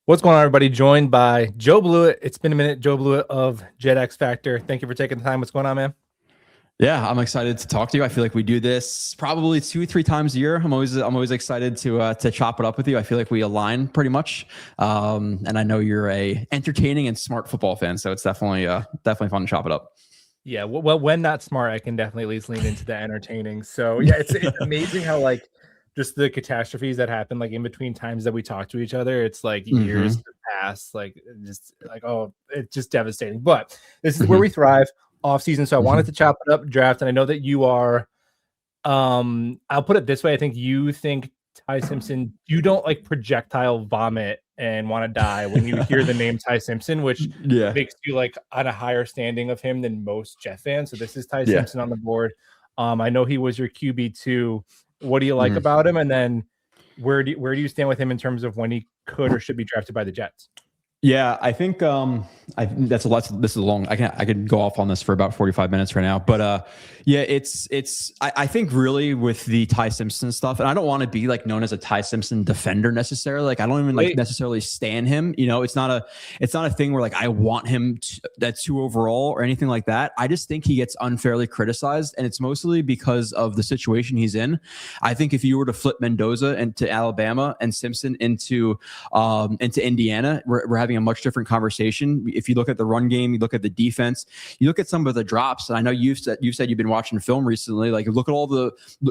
What's going on, everybody? Joined by Joe Blewitt. It's been a minute. Joe Blewitt of Jet X Factor. Thank you for taking the time. What's going on, man? Yeah, I'm excited to talk to you. I feel like we do this probably 2-3 times a year. I'm always excited to chop it up with you. I feel like we align pretty much, and I know you're a entertaining and smart football fan, so it's definitely fun to chop it up. Yeah, well, when not smart, I can definitely at least lean into the entertaining. So yeah, it's amazing how like just the catastrophes that happen like in between times that we talk to each other. It's like years pass, like just like it's just devastating. But this is where we thrive. Off season, so I wanted to chop it up, draft, and I know that you are. I'll put it this way: I think you think Ty Simpson. You don't like projectile vomit and want to die when you hear the name Ty Simpson, which makes you like on a higher standing of him than most Jet fans. So this is Ty Simpson on the board. I know he was your QB2. What do you like about him? And then where do you stand with him in terms of when he could or should be drafted by the Jets? Yeah, I think that's a lot. This is long. I could go off on this for about 45 minutes right now. But yeah, I think really with the Ty Simpson stuff, and I don't want to be like known as a Ty Simpson defender necessarily. Like I don't even like necessarily stand him. You know, it's not a thing where like I want him that's 2 overall or anything like that. I just think he gets unfairly criticized, and it's mostly because of the situation he's in. I think if you were to flip Mendoza into Alabama and Simpson into Indiana, we're having a much different conversation. If you look at the run game, you look at the defense, you look at some of the drops. And I know you've said you've been watching film recently. Like look at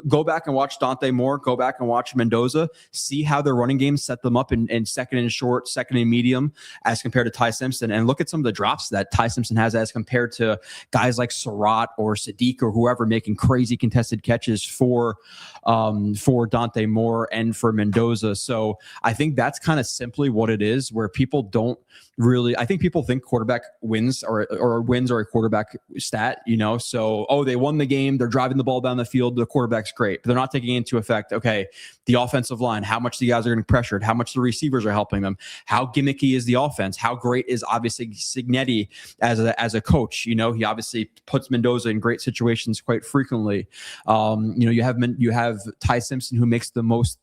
go back and watch Dante Moore, go back and watch Mendoza, see how their running game set them up in second and short, second and medium as compared to Ty Simpson. And look at some of the drops that Ty Simpson has as compared to guys like Surratt or Sadiq or whoever making crazy contested catches for Dante Moore and for Mendoza. So I think that's kind of simply what it is, where people don't really, I think people think quarterback wins or wins are a quarterback stat, you know? So, they won the game. They're driving the ball down the field. The quarterback's great, but they're not taking into effect, okay, the offensive line, how much the guys are getting pressured, how much the receivers are helping them, how gimmicky is the offense, how great is obviously Cignetti as a coach. You know, he obviously puts Mendoza in great situations quite frequently. You have Ty Simpson, who makes the most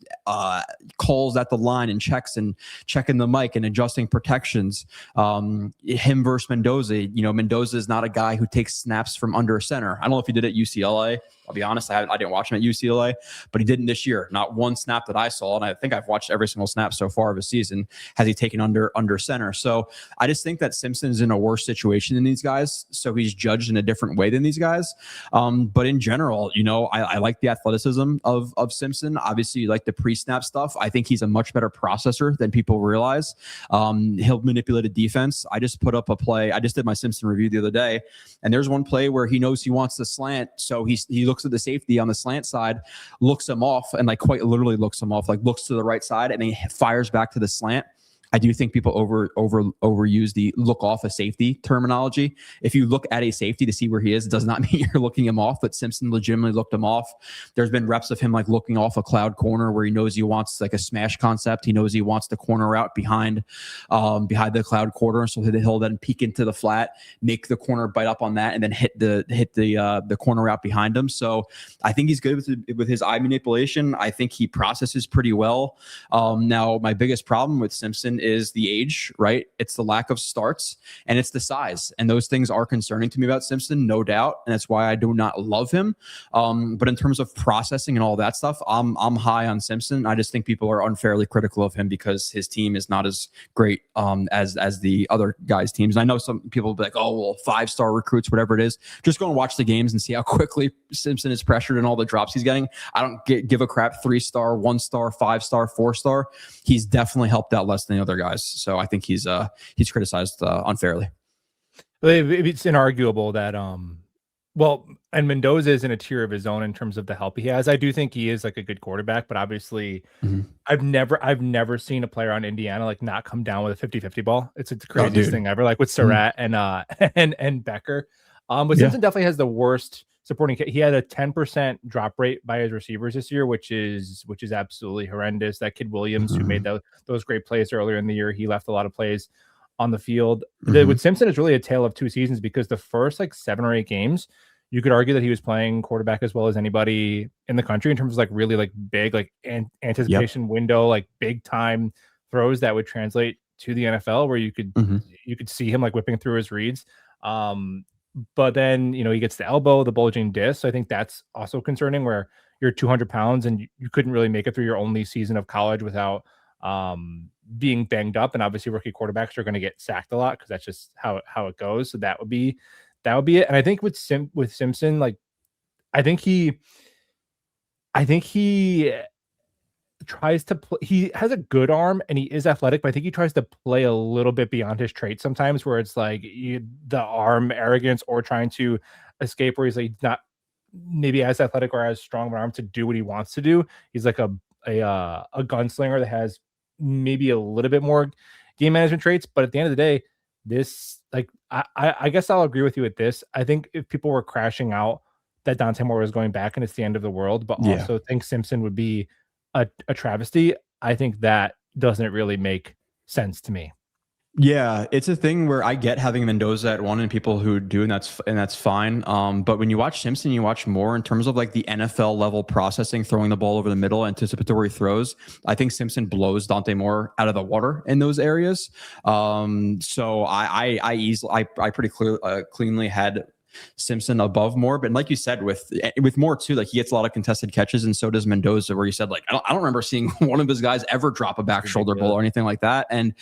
calls at the line and checking the mic and adjusting protections. Him versus Mendoza. You know, Mendoza is not a guy who takes snaps from under a center. I don't know if he did at UCLA. I'll be honest, I didn't watch him at UCLA, but he didn't this year. Not one snap that I saw, and I think I've watched every single snap so far of his season, has he taken under center. So I just think that Simpson's in a worse situation than these guys, so he's judged in a different way than these guys. But in general, you know, I like the athleticism of Simpson. Obviously, like the pre-snap stuff. I think he's a much better processor than people realize. He'll manipulate a defense. I just put up a play. I just did my Simpson review the other day, and there's one play where he knows he wants the slant, so he looks at the safety on the slant side, looks him off, and like quite literally looks him off, like looks to the right side, and he fires back to the slant. I do think people overuse the look off a safety terminology. If you look at a safety to see where he is, it does not mean you're looking him off, but Simpson legitimately looked him off. There's been reps of him like looking off a cloud corner where he knows he wants like a smash concept. He knows he wants the corner out behind the cloud corner. So he'll then peek into the flat, make the corner bite up on that, and then hit the corner out behind him. So I think he's good with his eye manipulation. I think he processes pretty well. Now my biggest problem with Simpson is the age, right? It's the lack of starts and it's the size. And those things are concerning to me about Simpson, no doubt. And that's why I do not love him. But in terms of processing and all that stuff, I'm high on Simpson. I just think people are unfairly critical of him because his team is not as great as the other guys' teams. And I know some people will be like, oh, well, 5-star recruits, whatever it is. Just go and watch the games and see how quickly Simpson is pressured and all the drops he's getting. I don't give a crap 3-star, 1-star, 5-star, 4-star. He's definitely helped out less than the other guys, so I think he's criticized unfairly. It's inarguable that and Mendoza is in a tier of his own in terms of the help he has. I do think he is like a good quarterback, but obviously I've never seen a player on Indiana like not come down with a 50-50 ball. It's the craziest thing ever, like with Surratt and Becker. But Simpson definitely has the worst supporting. He had a 10% drop rate by his receivers this year, which is absolutely horrendous. That kid Williams, who made those great plays earlier in the year, he left a lot of plays on the field. With Simpson, it's really a tale of 2 seasons because the first like 7 or 8 games, you could argue that he was playing quarterback as well as anybody in the country in terms of like really like big like anticipation window, like big time throws that would translate to the NFL, where you could see him like whipping through his reads. But then, he gets the elbow, the bulging disc. So I think that's also concerning, where you're 200 pounds and you couldn't really make it through your only season of college without being banged up. And obviously rookie quarterbacks are going to get sacked a lot because that's just how it goes. So that would be it. And I think with Simpson, like, I think he tries to play. He has a good arm and he is athletic, but I think he tries to play a little bit beyond his traits sometimes, where it's like the arm arrogance or trying to escape, where he's like not maybe as athletic or as strong of an arm to do what he wants to do. He's like a gunslinger that has maybe a little bit more game management traits, but at the end of the day, this, like, I guess I'll agree with you with this. I think if people were crashing out that Dante Moore was going back and it's the end of the world, but also think Simpson would be a travesty, I think that doesn't really make sense to me. Yeah, it's a thing where I get having Mendoza at 1 and people who do, and that's fine. But when you watch Simpson, you watch more in terms of like the NFL level processing, throwing the ball over the middle, anticipatory throws. I think Simpson blows Dante Moore out of the water in those areas. So I pretty cleanly had Simpson above Moore, but like you said, with Moore too, like he gets a lot of contested catches, and so does Mendoza, where you said, like, I don't remember seeing one of his guys ever drop a back shoulder ball or anything like that. And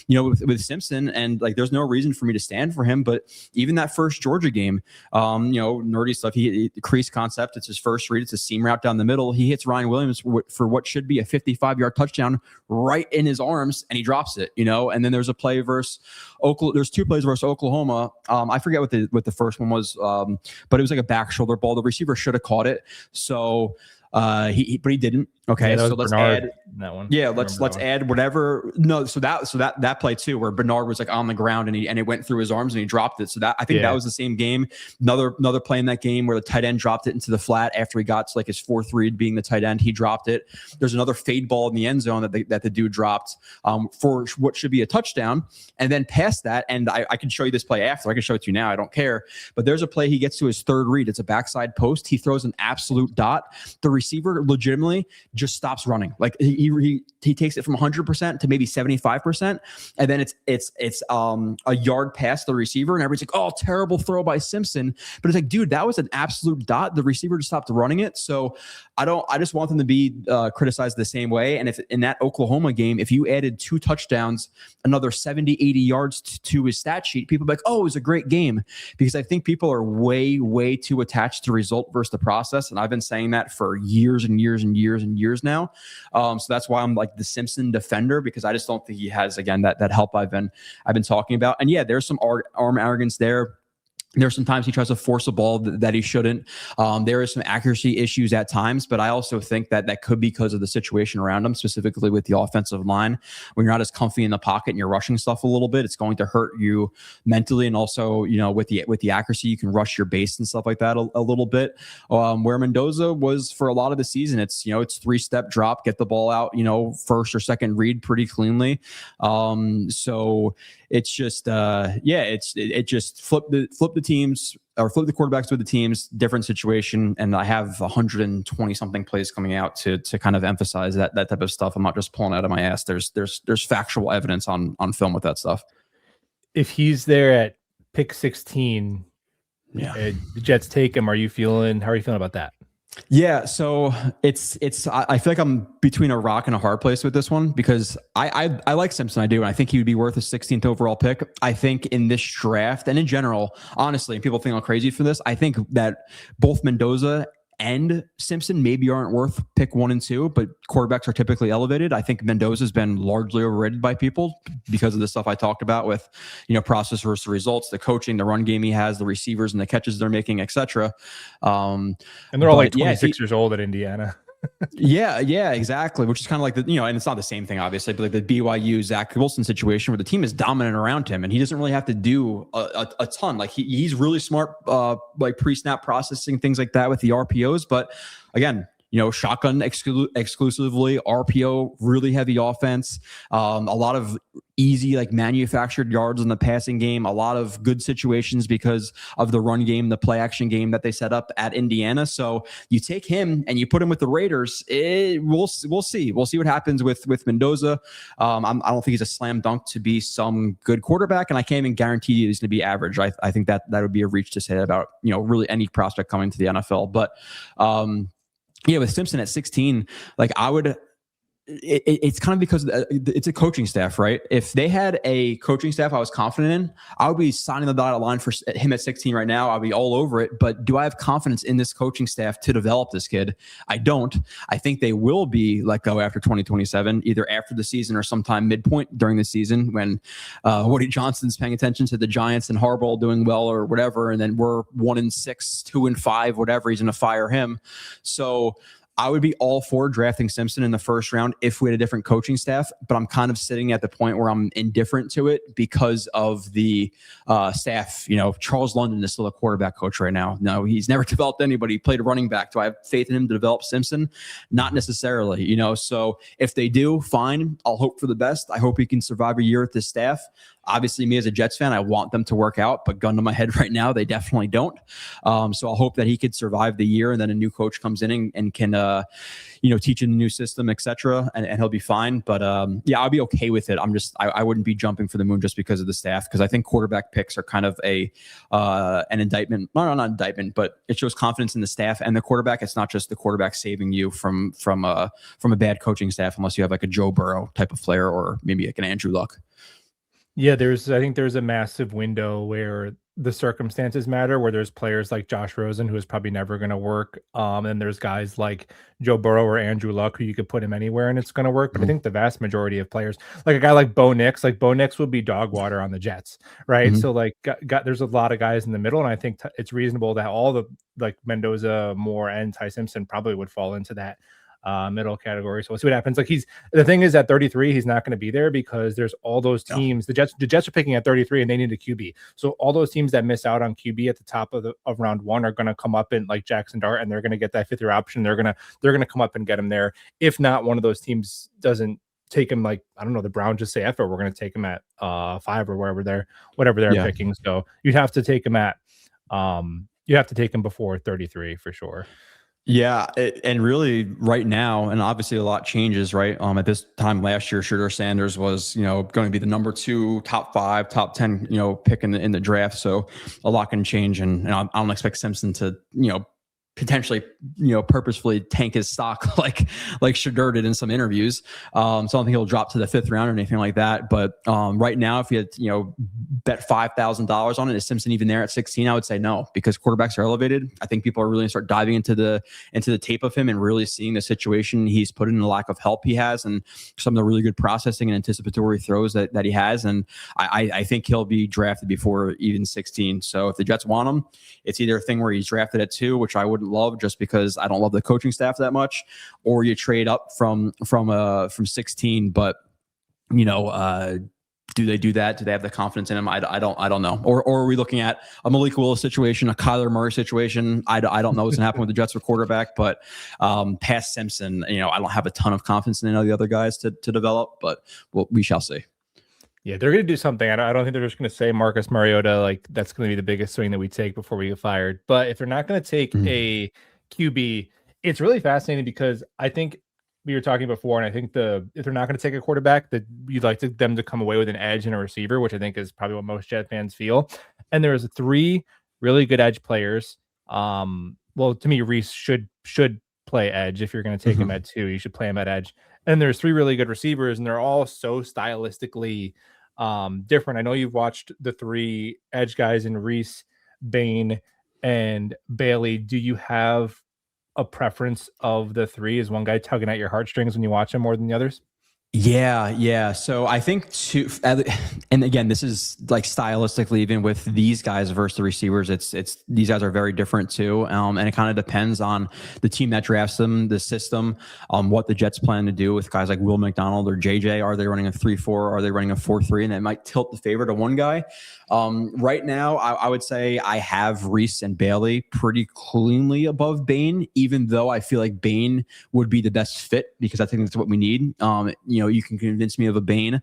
with Simpson, and like there's no reason for me to stand for him, but even that first Georgia game, nerdy stuff, he crease concept, it's his first read, it's a seam route down the middle, he hits Ryan Williams for what should be a 55-yard touchdown right in his arms, and he drops it. And then there's a play versus Oklahoma. There's 2 plays versus Oklahoma. I forget what the first one was. But it was like a back shoulder ball. The receiver should have caught it. So but he didn't. Okay, yeah, so let's Bernard, add that one. Yeah, let's add whatever. No, so that play too, where Bernard was like on the ground and it went through his arms and he dropped it. So that, I think that was the same game. Another play in that game where the tight end dropped it into the flat after he got to like his 4th read being the tight end. He dropped it. There's another fade ball in the end zone that the dude dropped for what should be a touchdown. And then past that, and I can show you this play after. I can show it to you now. I don't care. But there's a play he gets to his 3rd read. It's a backside post. He throws an absolute dot. The receiver legitimately just stops running. Like he takes it from 100% to maybe 75%, and then it's a yard past the receiver, and everybody's like, "Oh, terrible throw by Simpson." But it's like, dude, that was an absolute dot. The receiver just stopped running it. So I just want them to be criticized the same way. And if in that Oklahoma game, if you added 2 touchdowns, another 70, 80 yards to his stat sheet, people be like, "Oh, it was a great game," because I think people are way, way too attached to result versus the process. And I've been saying that for years and years and years and years now. So that's why I'm like the Simpson defender, because I just don't think he has, again, that help I've been talking about. And yeah, there's some arm arrogance there. There's sometimes he tries to force a ball that he shouldn't. There is some accuracy issues at times, but I also think that could be because of the situation around him, specifically with the offensive line. When you're not as comfy in the pocket and you're rushing stuff a little bit, it's going to hurt you mentally. And also, with the accuracy, you can rush your base and stuff like that a little bit. Where Mendoza was for a lot of the season, it's 3-step drop, get the ball out, first or second read pretty cleanly. So it's just it just flip the teams, or flip the quarterbacks with the teams, different situation. And I have 120 something plays coming out to kind of emphasize that type of stuff. I'm not just pulling out of my ass. There's factual evidence on film with that stuff. If he's there at pick 16, the Jets take him, how are you feeling about that? Yeah, so I feel like I'm between a rock and a hard place with this one, because I like Simpson, I do, and I think he would be worth a 16th overall pick. I think in this draft and in general, honestly, and people think I'm crazy for this, I think that both Mendoza and Simpson maybe aren't worth pick 1 and 2, but quarterbacks are typically elevated. I think Mendoza's been largely overrated by people because of the stuff I talked about with, process versus results, the coaching, the run game he has, the receivers and the catches they're making, etc. And they're all like 26 years old at Indiana. yeah, exactly. Which is kind of like and it's not the same thing, obviously, but like the BYU Zach Wilson situation where the team is dominant around him and he doesn't really have to do a ton. Like he's really smart, like pre-snap processing, things like that with the RPOs. But again, shotgun exclusively, RPO, really heavy offense, a lot of easy like manufactured yards in the passing game, a lot of good situations because of the run game, the play action game that they set up at Indiana. So you take him and you put him with the Raiders. We'll see what happens with Mendoza. I don't think he's a slam dunk to be some good quarterback, and I can't even guarantee you he's going to be average. I think that would be a reach to say that about really any prospect coming to the NFL. But with Simpson at 16, like I would. It's kind of because it's a coaching staff, right? If they had a coaching staff I was confident in, I would be signing the dotted line for him at 16 right now. I'll be all over it. But do I have confidence in this coaching staff to develop this kid? I don't. I think they will be let go after 2027, either after the season or sometime midpoint during the season when Woody Johnson's paying attention to the Giants and Harbaugh doing well or whatever. And then we're 1-6, 2-5, whatever. He's going to fire him. So I would be all for drafting Simpson in the first round if we had a different coaching staff, but I'm kind of sitting at the point where I'm indifferent to it because of the staff. Charles London is still a quarterback coach right now. No, he's never developed anybody. He played a running back. Do I have faith in him to develop Simpson? Not necessarily, So if they do, fine. I'll hope for the best. I hope he can survive a year with this staff. Obviously, me as a Jets fan, I want them to work out, but gun to my head right now, they definitely don't. So I'll hope that he could survive the year and then a new coach comes in and can, teach in a new system, etc. And he'll be fine. But I'll be okay with it. I wouldn't be jumping for the moon just because of the staff, because I think quarterback picks are kind of an indictment. No, not indictment, but it shows confidence in the staff and the quarterback. It's not just the quarterback saving you from a bad coaching staff, unless you have like a Joe Burrow type of player or maybe like an Andrew Luck. Yeah, I think there's a massive window where the circumstances matter, where there's players like Josh Rosen, who is probably never going to work. And there's guys like Joe Burrow or Andrew Luck, who you could put him anywhere and it's going to work. But I think the vast majority of players, like a guy like Bo Nix would be dog water on the Jets, right? So there's a lot of guys in the middle. And I think it's reasonable that all the like Mendoza, Moore, and Ty Simpson probably would fall into that middle category. So we'll see what happens. Like the thing is at 33, he's not going to be there because there's all those teams. No. The Jets are picking at 33 and they need a QB. So all those teams that miss out on QB at the top of round one are going to come up in like Jackson Dart, and they're going to get that 5th year option. They're going to come up and get him there. If not, one of those teams doesn't take him, like, I don't know, the Browns just say, F it, we're going to take him at 5 or whatever they're picking. So you'd have to take him before 33 for sure. Yeah, and really right now, and obviously a lot changes, right? At this time last year, Shedeur Sanders was, going to be the number 2, top 5, top 10, pick in the draft. So a lot can change, and I don't expect Simpson to, potentially, purposefully tank his stock like Shedeur did in some interviews. So I don't think he'll drop to the 5th round or anything like that. But right now, if you had, bet $5,000 on it, is Simpson even there at 16? I would say no, because quarterbacks are elevated. I think people are really going to start diving into the tape of him and really seeing the situation he's put in, the lack of help he has, and some of the really good processing and anticipatory throws that he has. And I think he'll be drafted before even 16. So if the Jets want him, it's either a thing where he's drafted at 2, which I wouldn't love just because I don't love the coaching staff that much, or you trade up from 16. But do they do that? Do they have the confidence in him? I don't know. Or are we looking at a Malik Willis situation, a Kyler Murray situation? I don't know what's gonna happen with the Jets for quarterback, but past Simpson, I don't have a ton of confidence in any of the other guys to develop, but we shall see. Yeah, they're going to do something. I don't think they're just going to say Marcus Mariota, like that's going to be the biggest swing that we take before we get fired. But if they're not going to take a QB, it's really fascinating because I think we were talking before, and I think if they're not going to take a quarterback, that you'd like them to come away with an edge and a receiver, which I think is probably what most Jet fans feel. And there's 3 really good edge players. Well, to me, Reese should play edge. If you're going to take him at 2, you should play him at edge. And there's 3 really good receivers, and they're all so stylistically different. I know you've watched the 3 edge guys in Reese, Bain, and Bailey. Do you have a preference of the 3? Is one guy tugging at your heartstrings when you watch him more than the others? Yeah. So I think and again, this is like stylistically, even with these guys versus the receivers, it's these guys are very different too. And it kind of depends on the team that drafts them, the system, what the Jets plan to do with guys like Will McDonald or JJ. Are they running a 3-4? Are they running a 4-3? And that might tilt the favor to one guy. Right now, I would say I have Reese and Bailey pretty cleanly above Bain, even though I feel like Bain would be the best fit because I think that's what we need. You can convince me of a Bain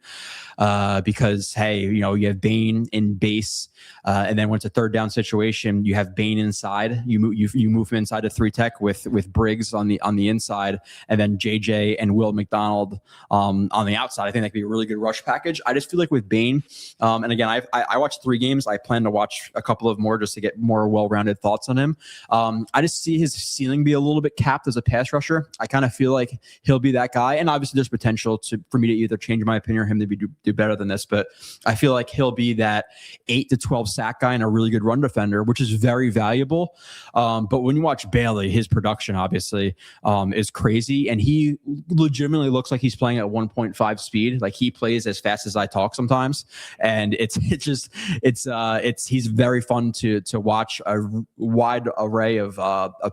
because, hey, you have Bain in base, and then when it's a third down situation, you have Bain inside. You move him inside to 3-tech with Briggs on the inside, and then JJ and Will McDonald on the outside. I think that could be a really good rush package. I just feel like with Bain, and again, I watched 3 games. I plan to watch a couple of more just to get more well-rounded thoughts on him. I just see his ceiling be a little bit capped as a pass rusher. I kind of feel like he'll be that guy, and obviously there's potential for me to either change my opinion or him to do better than this. But I feel like he'll be that 8 to 12 sack guy and a really good run defender, which is very valuable. But when you watch Bailey, his production obviously is crazy, and he legitimately looks like he's playing at 1.5 speed. Like he plays as fast as I talk sometimes, and he's very fun to watch. A wide array of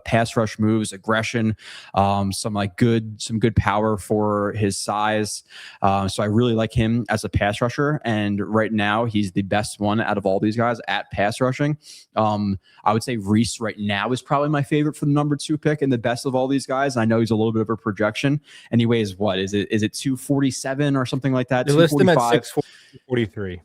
pass rush moves, aggression, some good power for his size. So I really like him as a pass rusher, and right now he's the best one out of all these guys at pass rushing. I would say Reese right now is probably my favorite for the number 2 pick and the best of all these guys. I know he's a little bit of a projection. Anyways, what is it? Is it 247 or something like that? They list him at 6'43".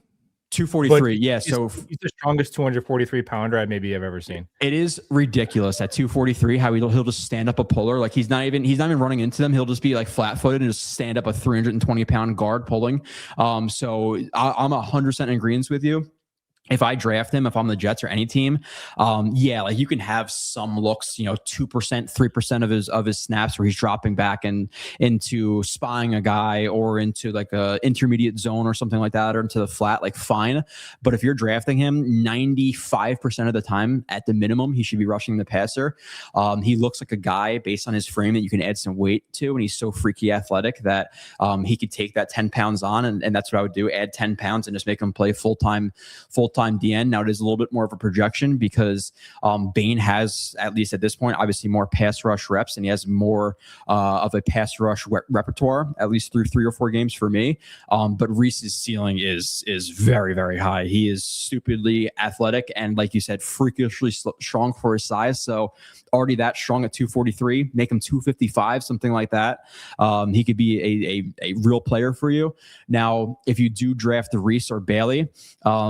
243. Yeah. So he's the strongest 243 pounder I maybe have ever seen. It is ridiculous at 243 how he'll just stand up a puller. Like he's not even running into them. He'll just be like flat footed and just stand up a 320 pound guard pulling. So I'm 100% in agreement with you. If I draft him, if I'm the Jets or any team, like you can have some looks, 2%, 3% of his snaps where he's dropping back and into spying a guy or into like a intermediate zone or something like that, or into the flat, like fine. But if you're drafting him, 95% of the time at the minimum, he should be rushing the passer. He looks like a guy based on his frame that you can add some weight to, and he's so freaky athletic that he could take that 10 pounds on, and that's what I would do, add 10 pounds and just make him play full-time DN. Now it is a little bit more of a projection because Bain has, at least at this point, obviously more pass rush reps, and he has more of a pass rush repertoire, at least through 3 or 4 games for me. But Reese's ceiling is very, very high. He is stupidly athletic and, like you said, freakishly strong for his size. So already that strong at 243, make him 255, something like that. He could be a real player for you. Now, if you do draft the Reese or Bailey,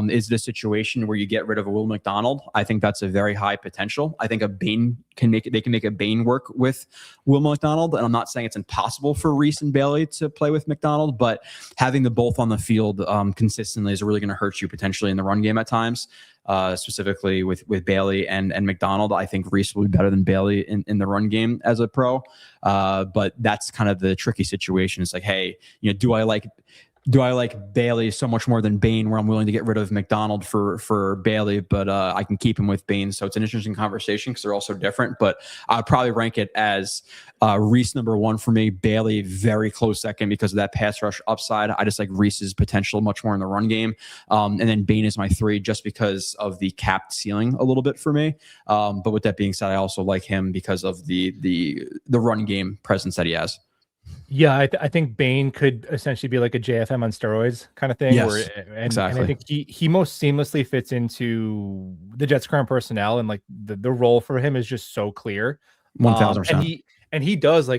is it a situation where you get rid of a Will McDonald? I think that's a very high potential. I think they can make a Bain work with Will McDonald. And I'm not saying it's impossible for Reese and Bailey to play with McDonald, but having them both on the field consistently is really going to hurt you potentially in the run game at times. Specifically with Bailey and McDonald. I think Reese will be better than Bailey in the run game as a pro. But that's kind of the tricky situation. It's like, hey, do I like Bailey so much more than Bain, where I'm willing to get rid of McDonald for Bailey, but I can keep him with Bain. So it's an interesting conversation because they're also different. But I'd probably rank it as Reese number 1 for me, Bailey very close second because of that pass rush upside. I just like Reese's potential much more in the run game. And then Bain is my 3 just because of the capped ceiling a little bit for me. But with that being said, I also like him because of the run game presence that he has. Yeah, I think Bain could essentially be like a JFM on steroids kind of thing. Yes, exactly. And I think he most seamlessly fits into the Jets' current personnel, and like the role for him is just so clear. 1000%. And he does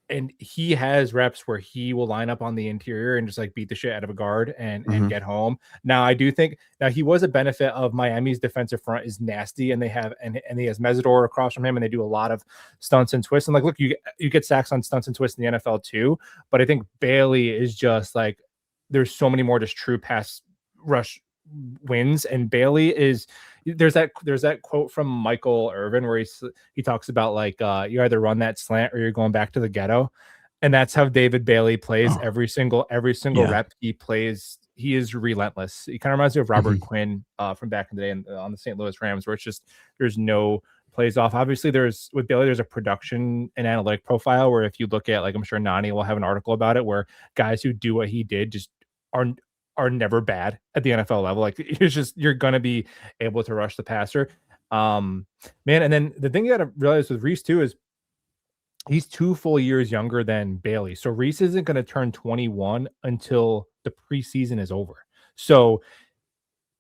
and he has reps where he will line up on the interior and just like beat the shit out of a guard and get home. Now I do think he was a benefit of Miami's defensive front is nasty, and they have and he has Mesidor across from him, and they do a lot of stunts and twists. And like, look, you get sacks on stunts and twists in the NFL too, but I think Bailey is just like, there's so many more just true pass rush wins, and Bailey is there's that quote from Michael Irvin where he talks about like you either run that slant or you're going back to the ghetto, and that's how David Bailey plays. Every single rep he plays, he is relentless. He kind of reminds me of Robert Quinn from back in the day on the St. Louis Rams, where it's just there's no plays off. Obviously, with Bailey, there's a production and analytic profile where if you look at, like, I'm sure Nani will have an article about it, where guys who do what he did just are are never bad at the NFL level. Like, it's just you're gonna be able to rush the passer. Man, and then the thing you gotta realize with Reese too is he's 2 full years younger than Bailey. So Reese isn't gonna turn 21 until the preseason is over. So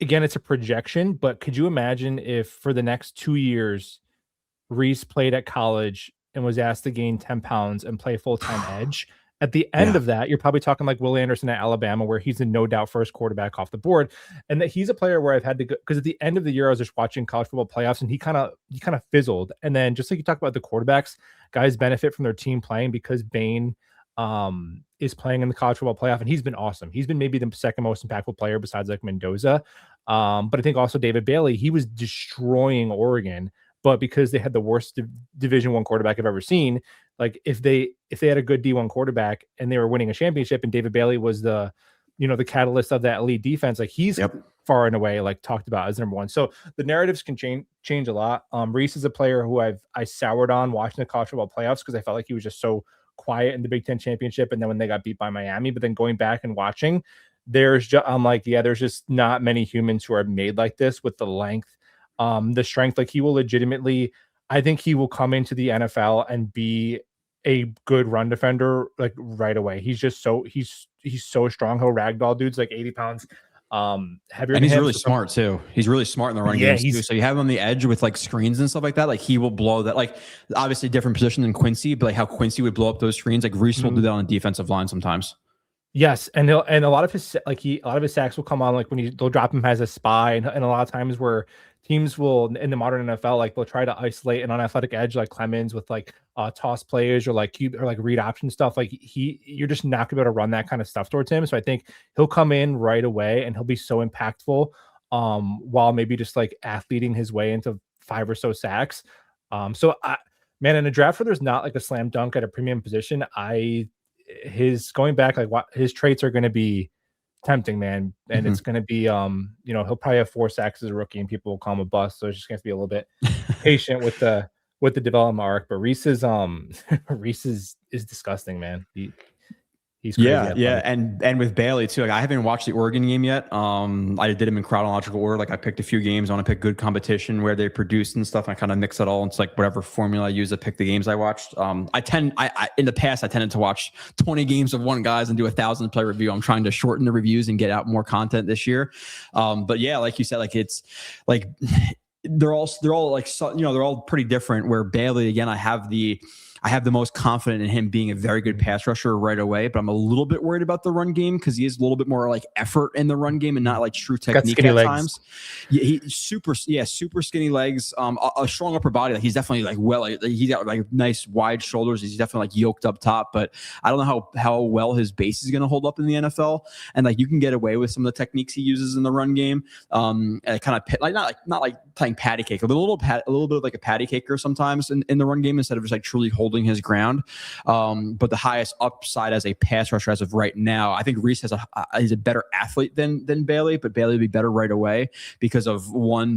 again, it's a projection, but could you imagine if for the next 2 years Reese played at college and was asked to gain 10 pounds and play full-time edge? At the end Yeah. of that, you're probably talking like Will Anderson at Alabama, where he's a no doubt first quarterback off the board. And that he's a player where I've had to go because at the end of the year, I was just watching college football playoffs and he kind of fizzled. And then just like you talk about the quarterbacks, guys benefit from their team playing because Bain is playing in the college football playoff, and he's been awesome. He's been maybe the second most impactful player besides like Mendoza. But I think also David Bailey, he was destroying Oregon, but because they had the worst Division One quarterback I've ever seen, like if they had a good D1 quarterback and they were winning a championship, and David Bailey was the catalyst of that elite defense, like he's far and away like talked about as number one. So the narratives can change a lot. Reese is a player who I soured on watching the college football playoffs because I felt like he was just so quiet in the Big Ten championship, and then when they got beat by Miami, but then going back and watching, I'm like, yeah, there's just not many humans who are made like this with the length, the strength. Like he will legitimately, I think he will come into the NFL and be a good run defender like right away. He's just he's so strong. He'll ragdoll dudes like 80 pounds. Heavier, and he's really smart too. He's really smart in the running game too. So you have him on the edge with like screens and stuff like that. Like he will blow that. Like obviously different position than Quincy, but like how Quincy would blow up those screens. Like Reese will do that on the defensive line sometimes. Yes, and a lot of his sacks will come on like when they'll drop him as a spy, and a lot of times where teams will in the modern NFL like they'll try to isolate an unathletic edge like Clemens with like toss plays or like read option stuff. Like you're just not gonna be able to run that kind of stuff towards him. So I think he'll come in right away and he'll be so impactful. While maybe just like athleting his way into 5 or so sacks. Man, in a draft where there's not like a slam dunk at a premium position, his going back, like what his traits are going to be tempting, man. And it's going to be, he'll probably have 4 sacks as a rookie and people will call him a bust. So it's just going to be a little bit patient with the development arc. But Reese is disgusting, man. He's crazy. Yeah. And with Bailey too, like I haven't watched the Oregon game yet. I did them in chronological order. Like I picked a few games. I want to pick good competition where they produced and stuff. And I kind of mix it all. It's like whatever formula I use to pick the games I watched. In the past, I tended to watch 20 games of one guys and do 1,000 play review. I'm trying to shorten the reviews and get out more content this year. But yeah, like you said, like it's like they're all like, they're all pretty different. Where Bailey, again, I have the most confident in him being a very good pass rusher right away, but I'm a little bit worried about the run game because he is a little bit more like effort in the run game and not like true technique at times. Yeah, he's super skinny legs, a strong upper body. Like he's definitely like he's got like nice wide shoulders. He's definitely like yoked up top, but I don't know how well his base is going to hold up in the NFL. And like you can get away with some of the techniques he uses in the run game, and kind of not like playing patty cake, a little bit of like a patty caker sometimes in the run game instead of just like truly holding his ground. But the highest upside as a pass rusher as of right now, I think Reese he's a better athlete than Bailey, but Bailey will be better right away because of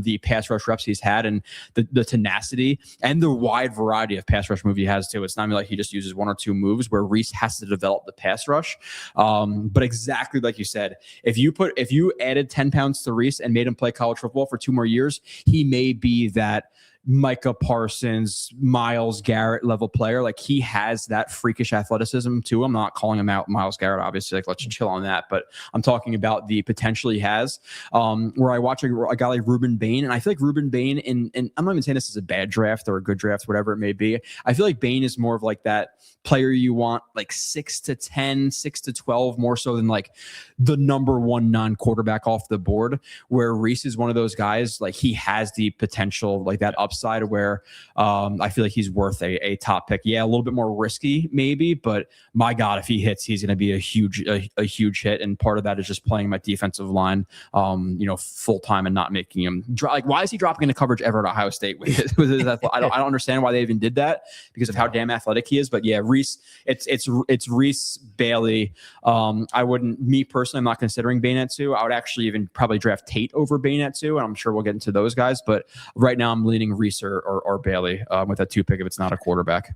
the pass rush reps he's had and the tenacity and the wide variety of pass rush move he has too. It's not like he just uses 1 or 2 moves where Reese has to develop the pass rush. But exactly like you said, if you added 10 pounds to Reese and made him play college football for 2 more years, he may be that Micah Parsons, Myles Garrett level player. Like he has that freakish athleticism too. I'm not calling him out, Myles Garrett, obviously. Like let's chill on that. But I'm talking about the potential he has. Where I watch a guy like Ruben Bain, and I feel like Ruben Bain, and I'm not even saying this is a bad draft or a good draft, whatever it may be. I feel like Bain is more of like that player you want, like 6 to 10, 6 to 12, more so than like the number 1 non-quarterback off the board. Where Reese is one of those guys, like he has the potential, like that upside where I feel like he's worth a top pick. Yeah, a little bit more risky maybe, but my God, if he hits, he's going to be a huge hit. And part of that is just playing my defensive line, full time and not making him like. Why is he dropping into coverage ever at Ohio State? I don't understand why they even did that because of how damn athletic he is. But yeah, Reese, it's Reese, Bailey. Me personally, I'm not considering Bain at 2. I would actually even probably draft Tate over Bain at 2, and I'm sure we'll get into those guys. But right now, I'm leaning Reese Reese or Bailey with that 2 pick if it's not a quarterback.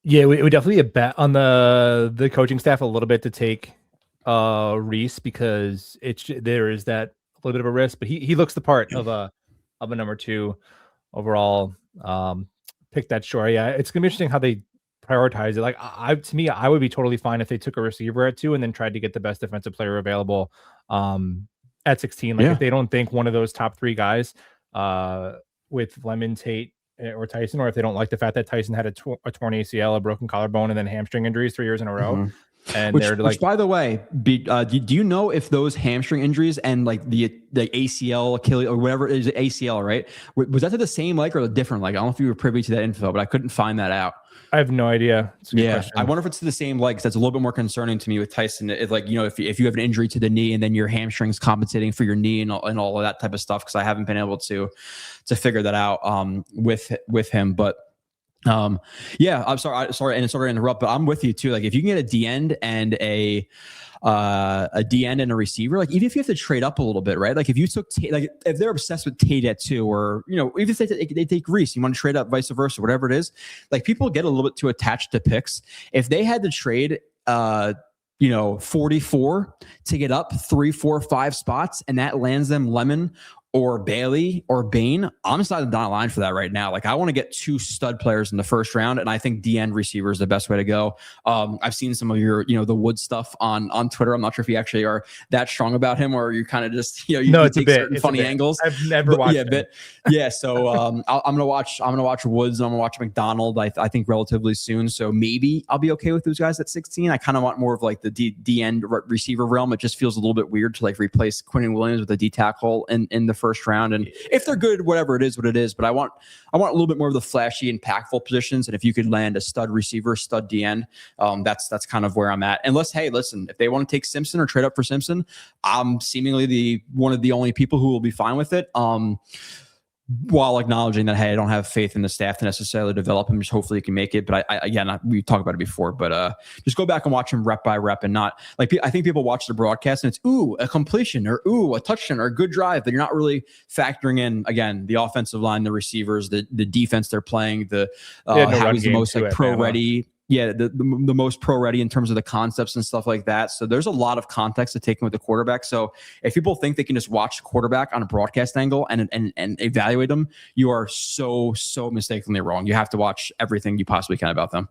Yeah, we would definitely a bet on the coaching staff a little bit to take Reese, because there is that a little bit of a risk, but he looks the part of a number 2 overall pick. That sure. Yeah, it's gonna be interesting how they prioritize it. Like to me, I would be totally fine if they took a receiver at 2 and then tried to get the best defensive player available at 16. Like if they don't think one of those top 3 guys with Lemon, Tate, or Tyson, or if they don't like the fact that Tyson had a torn ACL, a broken collarbone, and then hamstring injuries 3 years in a row. And which, by the way, do you know if those hamstring injuries and like the ACL, Achilles, or whatever it is, ACL, right? Was that to the same leg or a different leg? I don't know if you were privy to that info, but I couldn't find that out. I have no idea. Yeah, I wonder if it's to the same leg, because that's a little bit more concerning to me with Tyson. It's like, if you have an injury to the knee and then your hamstring's compensating for your knee and all of that type of stuff, because I haven't been able to figure that out with him. But yeah, I'm sorry, and sorry to interrupt, but I'm with you too. Like if you can get a D end and a D end and a receiver, like even if you have to trade up a little bit, right? Like if you took like if they're obsessed with Tate at 2, or even if they take Reese, you want to trade up, vice versa, whatever it is. Like people get a little bit too attached to picks. If they had to trade 44 to get up 3, 4, 5 spots, and that lands them Lemon or Bailey or Bain, I'm deciding down the line for that right now. Like I want to get 2 stud players in the first round, and I think D-end receiver is the best way to go. I've seen some of your, the Wood stuff on Twitter. I'm not sure if you actually are that strong about him, or you kind of just, you take certain funny angles. I've never watched him. Yeah. So I'm gonna watch Woods, and I'm gonna watch McDonald. I think relatively soon. So maybe I'll be okay with those guys at 16. I kind of want more of like the D-end receiver realm. It just feels a little bit weird to like replace Quinnen Williams with a D tackle in the first round. And if they're good, whatever it is, what it is. But I want a little bit more of the flashy, impactful positions. And if you could land a stud receiver, stud DN, that's kind of where I'm at. Unless, hey, listen, if they want to take Simpson or trade up for Simpson, I'm seemingly one of the only people who will be fine with it. While acknowledging that, hey, I don't have faith in the staff to necessarily develop him. Just hopefully he can make it. But we talked about it before. But just go back and watch him rep by rep, and not like I think people watch the broadcast and it's a completion, or a touchdown, or a good drive, but you're not really factoring in again the offensive line, the receivers, the defense they're playing, how he's the most like pro ready. Yeah, the most pro ready in terms of the concepts and stuff like that. So there's a lot of context to take with the quarterback. So if people think they can just watch the quarterback on a broadcast angle and evaluate them, you are so mistakenly wrong. You have to watch everything you possibly can about them.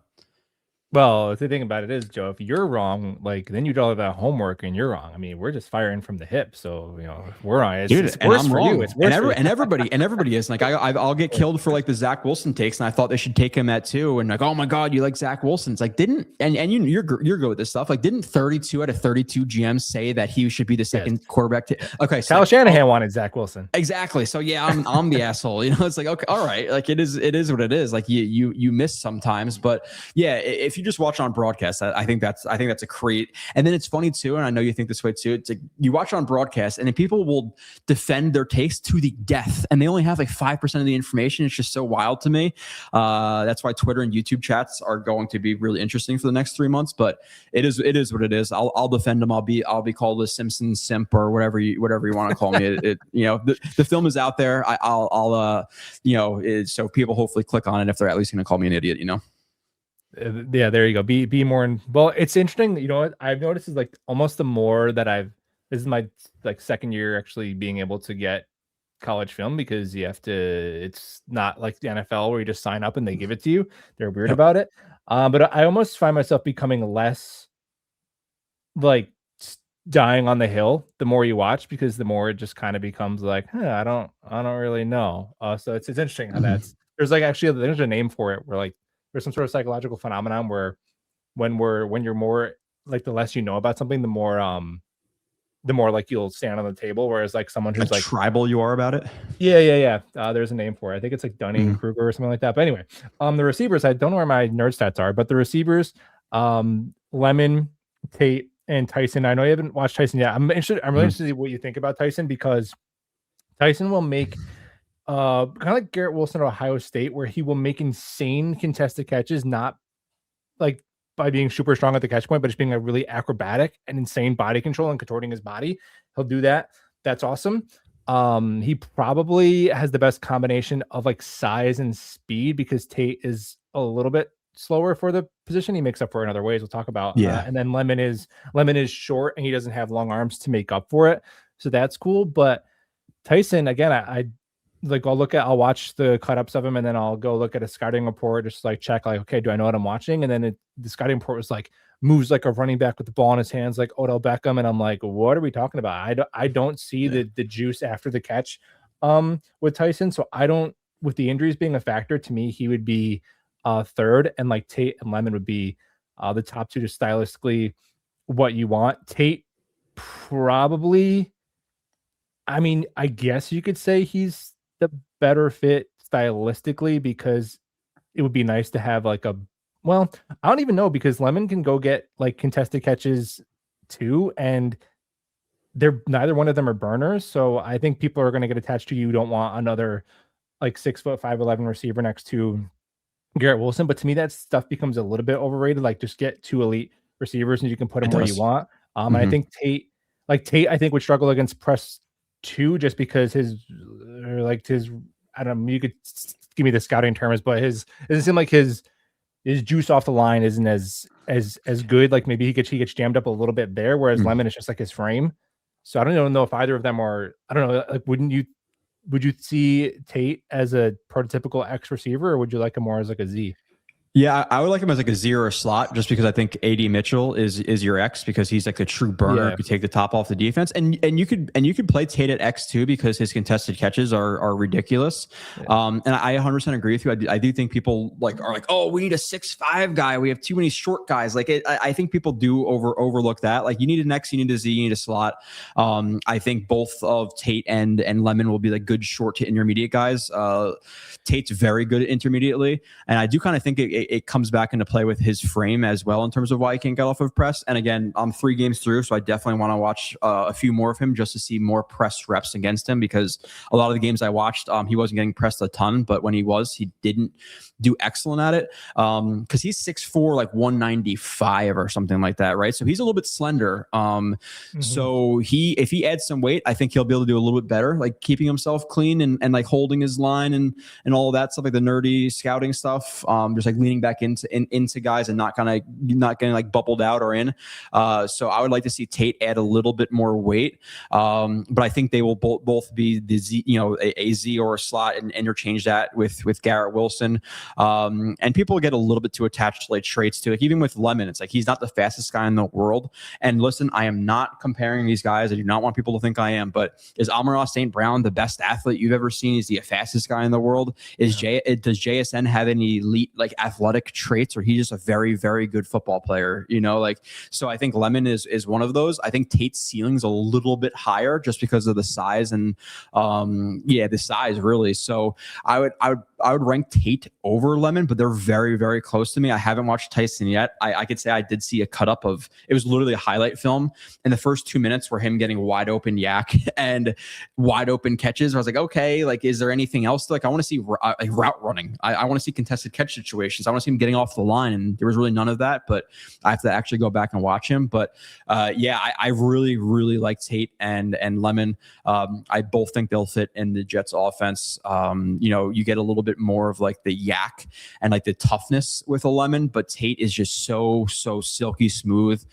Well, the thing about it is, Joe, if you're wrong, like then you do all that homework and you're wrong. I mean, we're just firing from the hip, so we're on. It's worse for you. It's worse and everybody is like, I'll get killed for like the Zach Wilson takes, and I thought they should take him at 2, and like, oh my god, you like Zach Wilson? It's like you're good with this stuff. Like, didn't 32 out of 32 GMs say that he should be the second quarterback? Okay, so Kyle Shanahan wanted Zach Wilson. Exactly. So yeah, I'm the asshole. It's like, okay, all right, like it is what it is. Like you miss sometimes, but yeah, if you just watch on broadcast, I think that's a create. And then it's funny too, and I know you think this way too. It's like you watch on broadcast, and then people will defend their takes to the death, and they only have like 5% of the information. It's just so wild to me. That's why Twitter and YouTube chats are going to be really interesting for the next 3 months. But it is what it is. I'll defend them. I'll be called a Simpson simp or whatever you want to call me. The film is out there. I'll so people hopefully click on it if they're at least going to call me an idiot. Yeah, there you go. Be more. Well, it's interesting. What I've noticed is like almost the more that this is my like second year actually being able to get college film, because you have to. It's not like the NFL where you just sign up and they give it to you. They're weird about it. But I almost find myself becoming less like dying on the hill the more you watch, because the more it just kind of becomes like, I don't really know. So it's interesting how there's a name for it where like there's some sort of psychological phenomenon where when you're more like, the less you know about something, the more like you'll stand on the table, whereas like someone who's like tribal you are about it. Yeah. There's a name for it. I think it's like Dunning-Kruger or something like that. But anyway, the receivers, I don't know where my nerd stats are, but the receivers, Lemon, Tate, and Tyson. I know you haven't watched Tyson yet. I'm really interested to see what you think about Tyson, because Tyson will make kind of like Garrett Wilson at Ohio State, where he will make insane contested catches, not like by being super strong at the catch point, but just being like really acrobatic and insane body control and contorting his body. He'll do that. That's awesome. He probably has the best combination of like size and speed because Tate is a little bit slower for the position. He makes up for it in other ways we'll talk about. Yeah. And then Lemon is short and he doesn't have long arms to make up for it. So that's cool. But Tyson, again, I like I'll watch the cut ups of him and then I'll go look at a scouting report, just like check, like, okay, do I know what I'm watching? And then the scouting report was like moves like a running back with the ball in his hands, like Odell Beckham. And I'm like, what are we talking about? I don't see the juice after the catch with Tyson. So I don't, with the injuries being a factor, to me, he would be third, and like Tate and Lemon would be the top two, just stylistically what you want. Tate probably, I mean, I guess you could say he's the better fit stylistically because it would be nice to have like well, I don't even know because Lemon can go get like contested catches too, and they're neither one of them are burners. So I think people are going to get attached to you. Don't want another like 6'5", 5'11" receiver next to Garrett Wilson. But to me, that stuff becomes a little bit overrated. Like just get two elite receivers and you can put them where you want. And I think Tate, I think would struggle against press too, just because his, I don't know, you could give me the scouting terms, but it doesn't seem like his juice off the line isn't as good. Like maybe he gets jammed up a little bit there, whereas Lemon is just like his frame. So I don't even know if either of them are, I don't know, like would you see Tate as a prototypical X receiver, or would you like him more as like a Z? Yeah, I would like him as like a Z or a slot, just because I think AD Mitchell is your X, because he's like a true burner. If you take the top off the defense, and you could play Tate at X too, because his contested catches are ridiculous. And I 100% agree with you. I do think people are like, oh, we need a 6'5" guy. We have too many short guys. Like I think people do overlook that. Like you need an X, you need a Z, you need a slot. I think both of Tate and Lemon will be like good short to intermediate guys. Tate's very good intermediately, and I do kind of think it comes back into play with his frame as well in terms of why he can't get off of press. And again, I'm 3 games through, so I definitely want to watch a few more of him just to see more press reps against him, because a lot of the games I watched, he wasn't getting pressed a ton, but when he was, he didn't do excellent at it, because he's 6'4", like 195 or something like that, right? So he's a little bit slender. So if he adds some weight, I think he'll be able to do a little bit better, like keeping himself clean and like holding his line and all of that stuff, like the nerdy scouting stuff, just like leaning back into guys and not getting like bubbled out or in. So I would like to see Tate add a little bit more weight, but I think they will both be the Z, a Z or a slot, and interchange that with Garrett Wilson. And people get a little bit too attached to like traits too. Like even with Lemon, it's like he's not the fastest guy in the world. And listen, I am not comparing these guys. I do not want people to think I am. But is Amon-Ra St. Brown the best athlete you've ever seen? Is he the fastest guy in the world? Does JSN have any elite like athletic traits, or he's just a very, very good football player? So I think Lemon is one of those. I think Tate's ceiling's a little bit higher just because of the size and the size really. So I would rank Tate over Lemon, but they're very, very close to me. I haven't watched Tyson yet. I could say I did see a cut up of, it was literally a highlight film, and the first 2 minutes were him getting wide open yak and wide open catches. I was like, okay, like, is there anything else? Like, I want to see route running. I want to see contested catch situations. I want to see him getting off the line, and there was really none of that, but I have to actually go back and watch him. But I really, really like Tate and Lemon. I both think they'll fit in the Jets offense. You get a little bit more of like the yak and like the toughness with a Lemon, but Tate is just so silky smooth.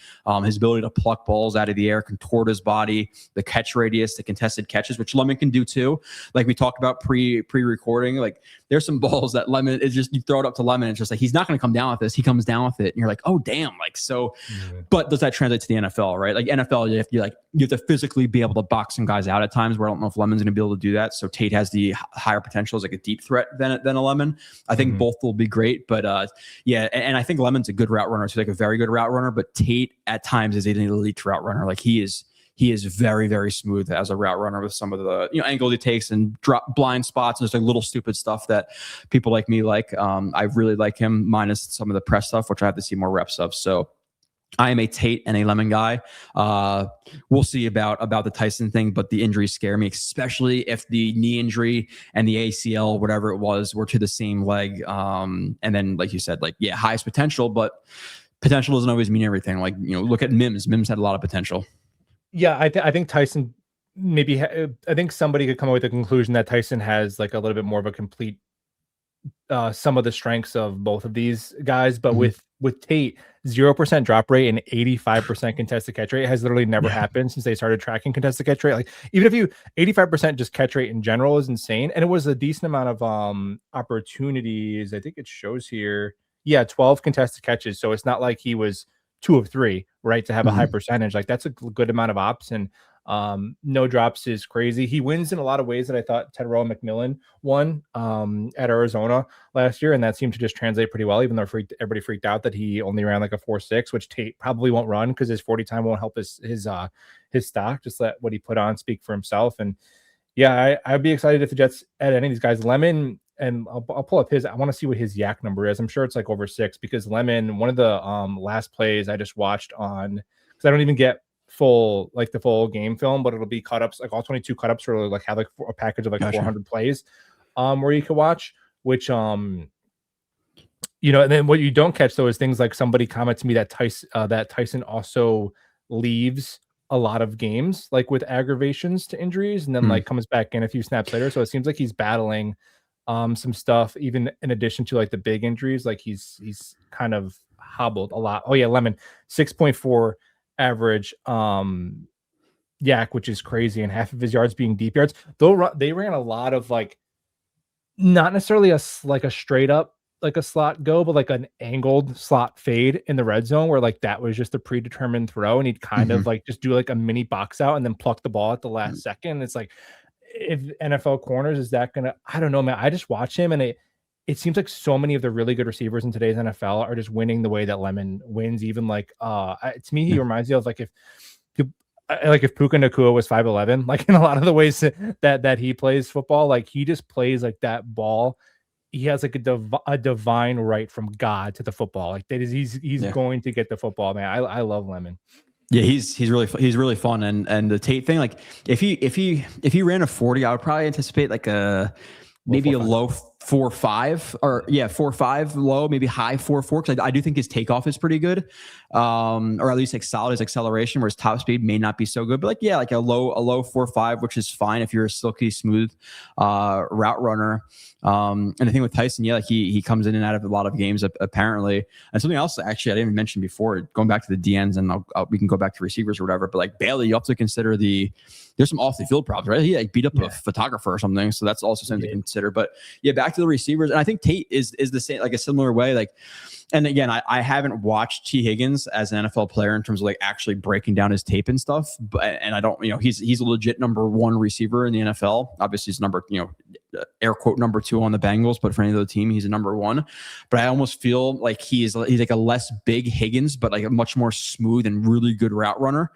His ability to pluck balls out of the air, contort his body, the catch radius, the contested catches, which Lemon can do too. Like we talked about pre-recording, like there's some balls that Lemon is just, you throw it up to Lemon, and it's just like, he's not going to come down with this. He comes down with it, and you're like, oh damn. Like, so, but does that translate to the NFL, right? Like NFL, you have to physically be able to box some guys out at times, where I don't know if Lemon's going to be able to do that. So Tate has the higher potential as like a deep threat than a Lemon. I think both will be great, but and I think Lemon's a good route runner. So like a very good route runner, but Tate at times is an elite route runner. Like he is very, very smooth as a route runner with some of the angles he takes and drop blind spots and just like little stupid stuff that people like me like. I really like him, minus some of the press stuff, which I have to see more reps of. So I am a Tate and a Lemon guy. We'll see about the Tyson thing, but the injuries scare me, especially if the knee injury and the ACL, whatever it was, were to the same leg. And then, like you said, highest potential, but potential doesn't always mean everything. Like, look at Mims. Mims had a lot of potential. Yeah, I think Tyson maybe I think somebody could come up with the conclusion that Tyson has like a little bit more of a complete some of the strengths of both of these guys, but Mhm. with Tate, 0% drop rate and 85% contested catch rate has literally never Yeah. happened since they started tracking contested catch rate. Like even if you 85% just catch rate in general is insane, and it was a decent amount of opportunities. I think it shows here, yeah, 12 contested catches. So it's not like he was 2 of 3, right? To have a high Mhm. percentage, like that's a good amount of ops, and no drops is crazy. He wins in a lot of ways that I thought Tedrow McMillan won at Arizona last year, and that seemed to just translate pretty well, even though everybody freaked out that he only ran like a 4.6, which Tate probably won't run because his 40 time won't help his stock. Just let what he put on speak for himself. And yeah, I'd be excited if the Jets add any of these guys. Lemon, and I'll pull up his. I want to see what his yak number is. I'm sure it's like over 6 because Lemon, one of the last plays I just watched on, because I don't even get the full game film, but it'll be cut ups, like all 22 cut ups, or like have like a package of like Gotcha. 400 plays where you can watch, which and then what you don't catch though is things like somebody comments to me that Tyson also leaves a lot of games like with aggravations to injuries, and then Mm. like comes back in a few snaps later. So it seems like he's battling some stuff even in addition to like the big injuries. Like he's kind of hobbled a lot. Oh yeah, Lemon 6.4 average yak, which is crazy, and half of his yards being deep yards. Though they ran a lot of like not necessarily like a straight up like a slot go, but like an angled slot fade in the red zone where like that was just a predetermined throw, and he'd kind of Mhm. like just do like a mini box out and then pluck the ball at the last second. It's like if NFL corners is that gonna, I don't know, man. I just watch him, and it seems like so many of the really good receivers in today's NFL are just winning the way that Lemon wins. Even like to me, he Yeah. reminds me of like if Puka Nakua was 5'11", like in a lot of the ways that he plays football, like he just plays like that ball. He has like a divine right from God to the football. Like that is he's Yeah. going to get the football, man. I love Lemon. Yeah, he's really fun, and the Tate thing, like if he ran a 40, I would probably anticipate like Low maybe four a five. low 4.5, or yeah, 4.5 low, maybe high 4.4, because I do think his takeoff is pretty good, or at least like solid his acceleration, where his top speed may not be so good, but like yeah, like a low 4.5, which is fine if you're a silky smooth route runner. And the thing with Tyson, yeah, like he comes in and out of a lot of games apparently. And something else actually I didn't even mention before, going back to the DNs, and we can go back to receivers or whatever, but like Bailey, you have to consider there's some off the field problems, right? He like beat up a photographer or something, so that's also something to consider. But yeah, back to the receivers, and I think Tate is the same, like a similar way. Like, and again, I haven't watched T. Higgins as an NFL player in terms of like actually breaking down his tape and stuff, but and I don't, he's a legit number 1 receiver in the NFL. Obviously, he's air quote number 2 on the Bengals, but for any other team, he's a number 1. But I almost feel like he's like a less big Higgins, but like a much more smooth and really good route runner.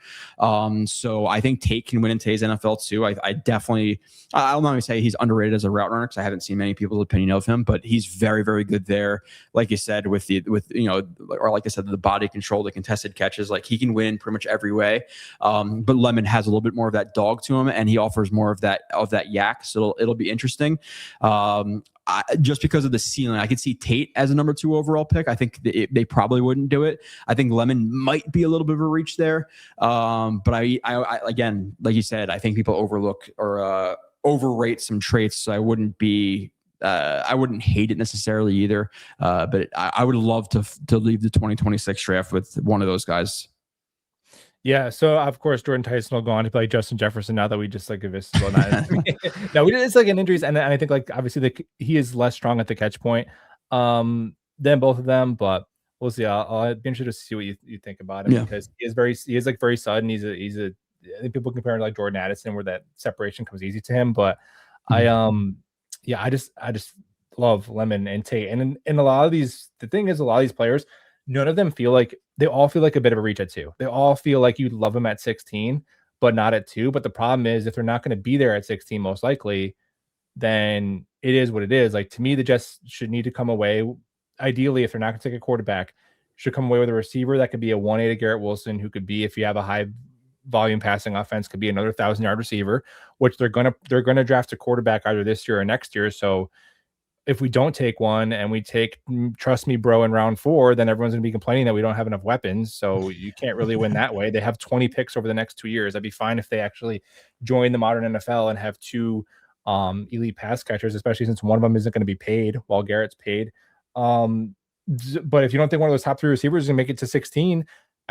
So I think Tate can win in today's NFL too. I definitely, I'll not even say he's underrated as a route runner because I haven't seen many people's opinion of him, but he's very, very good there. Like you said, or like I said, the body control, the contested catches, like he can win pretty much every way. But Lemon has a little bit more of that dog to him, and he offers more of that yak. So it'll be interesting. Just because of the ceiling, I could see Tate as a number 2 overall pick. I think they probably wouldn't do it. I think Lemon might be a little bit of a reach there. But I again, like you said, I think people overlook or overrate some traits. So I wouldn't hate it necessarily either. But I would love to leave the 2026 draft with one of those guys. Yeah, so of course Jordan Tyson will go on to play Justin Jefferson now that we just like this. Well, not, no, it's like an injuries, and I think like obviously he is less strong at the catch point than both of them, but we'll see. I'll be interested to see what you think about him because he is like very sudden. He's a I think people compare him to like Jordan Addison where that separation comes easy to him, but I just love Lemon and Tate, and in a lot of these, the thing is a lot of these players, none of them they all feel like a bit of a reach at 2. They all feel like you'd love them at 16, but not at 2. But the problem is if they're not going to be there at 16, most likely, then it is what it is. Like to me, the Jets should need to come away. Ideally, if they're not going to take a quarterback, should come away with a receiver that could be a 1A to Garrett Wilson, who could be, if you have a high volume passing offense, could be another 1,000-yard receiver, which they're gonna draft a quarterback either this year or next year. So if we don't take one and we take Trust Me Bro in round 4, then everyone's going to be complaining that we don't have enough weapons. So you can't really win that way. They have 20 picks over the next 2 years. I'd be fine if they actually join the modern NFL and have 2 elite pass catchers, especially since one of them isn't going to be paid while Garrett's paid. But if you don't think one of those top 3 receivers is going to make it to 16,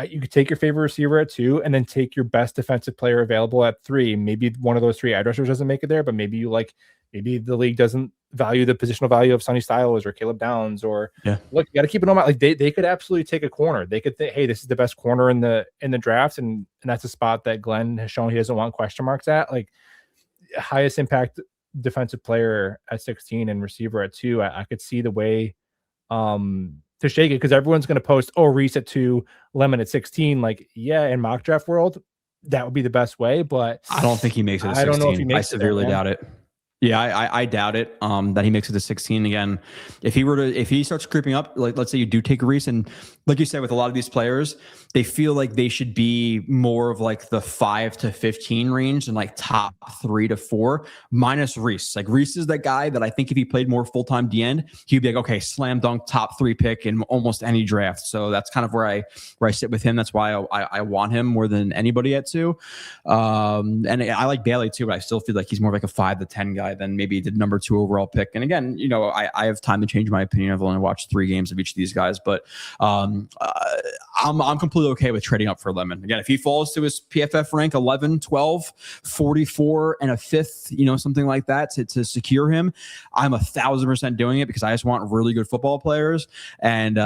you could take your favorite receiver at 2 and then take your best defensive player available at 3. Maybe one of those 3 edge rushers doesn't make it there, but maybe the league doesn't value the positional value of Sonny Styles or Caleb Downs, or look, you got to keep it on mind. Like they could absolutely take a corner. They could think, hey, this is the best corner in the draft, and that's a spot that Glenn has shown he doesn't want question marks at. Like highest impact defensive player at 16 and receiver at 2. I could see the way to shake it, because everyone's going to post, oh, Reese at 2, Lemon at 16. Like, yeah, in mock draft world, that would be the best way, but I don't think he makes it to 16. I don't know if he makes it. I severely doubt it. Yeah, I doubt it that he makes it to 16 again. If he starts creeping up, like let's say you do take Reese, and like you said, with a lot of these players, they feel like they should be more of like the 5 to 15 range and like top 3 to 4 minus Reese. Like Reese is that guy that I think if he played more full-time D-end, he'd be like, okay, slam dunk top 3 pick in almost any draft. So that's kind of where I sit with him. That's why I want him more than anybody at 2. And I like Bailey too, but I still feel like he's more like a 5 to 10 guy than maybe the number 2 overall pick. And again, I have time to change my opinion. I've only watched 3 games of each of these guys, but I'm completely okay with trading up for Lemon. Again, if he falls to his PFF rank 11, 12, 44 and a 5th, something like that to secure him, I'm 1,000% doing it, because I just want really good football players. And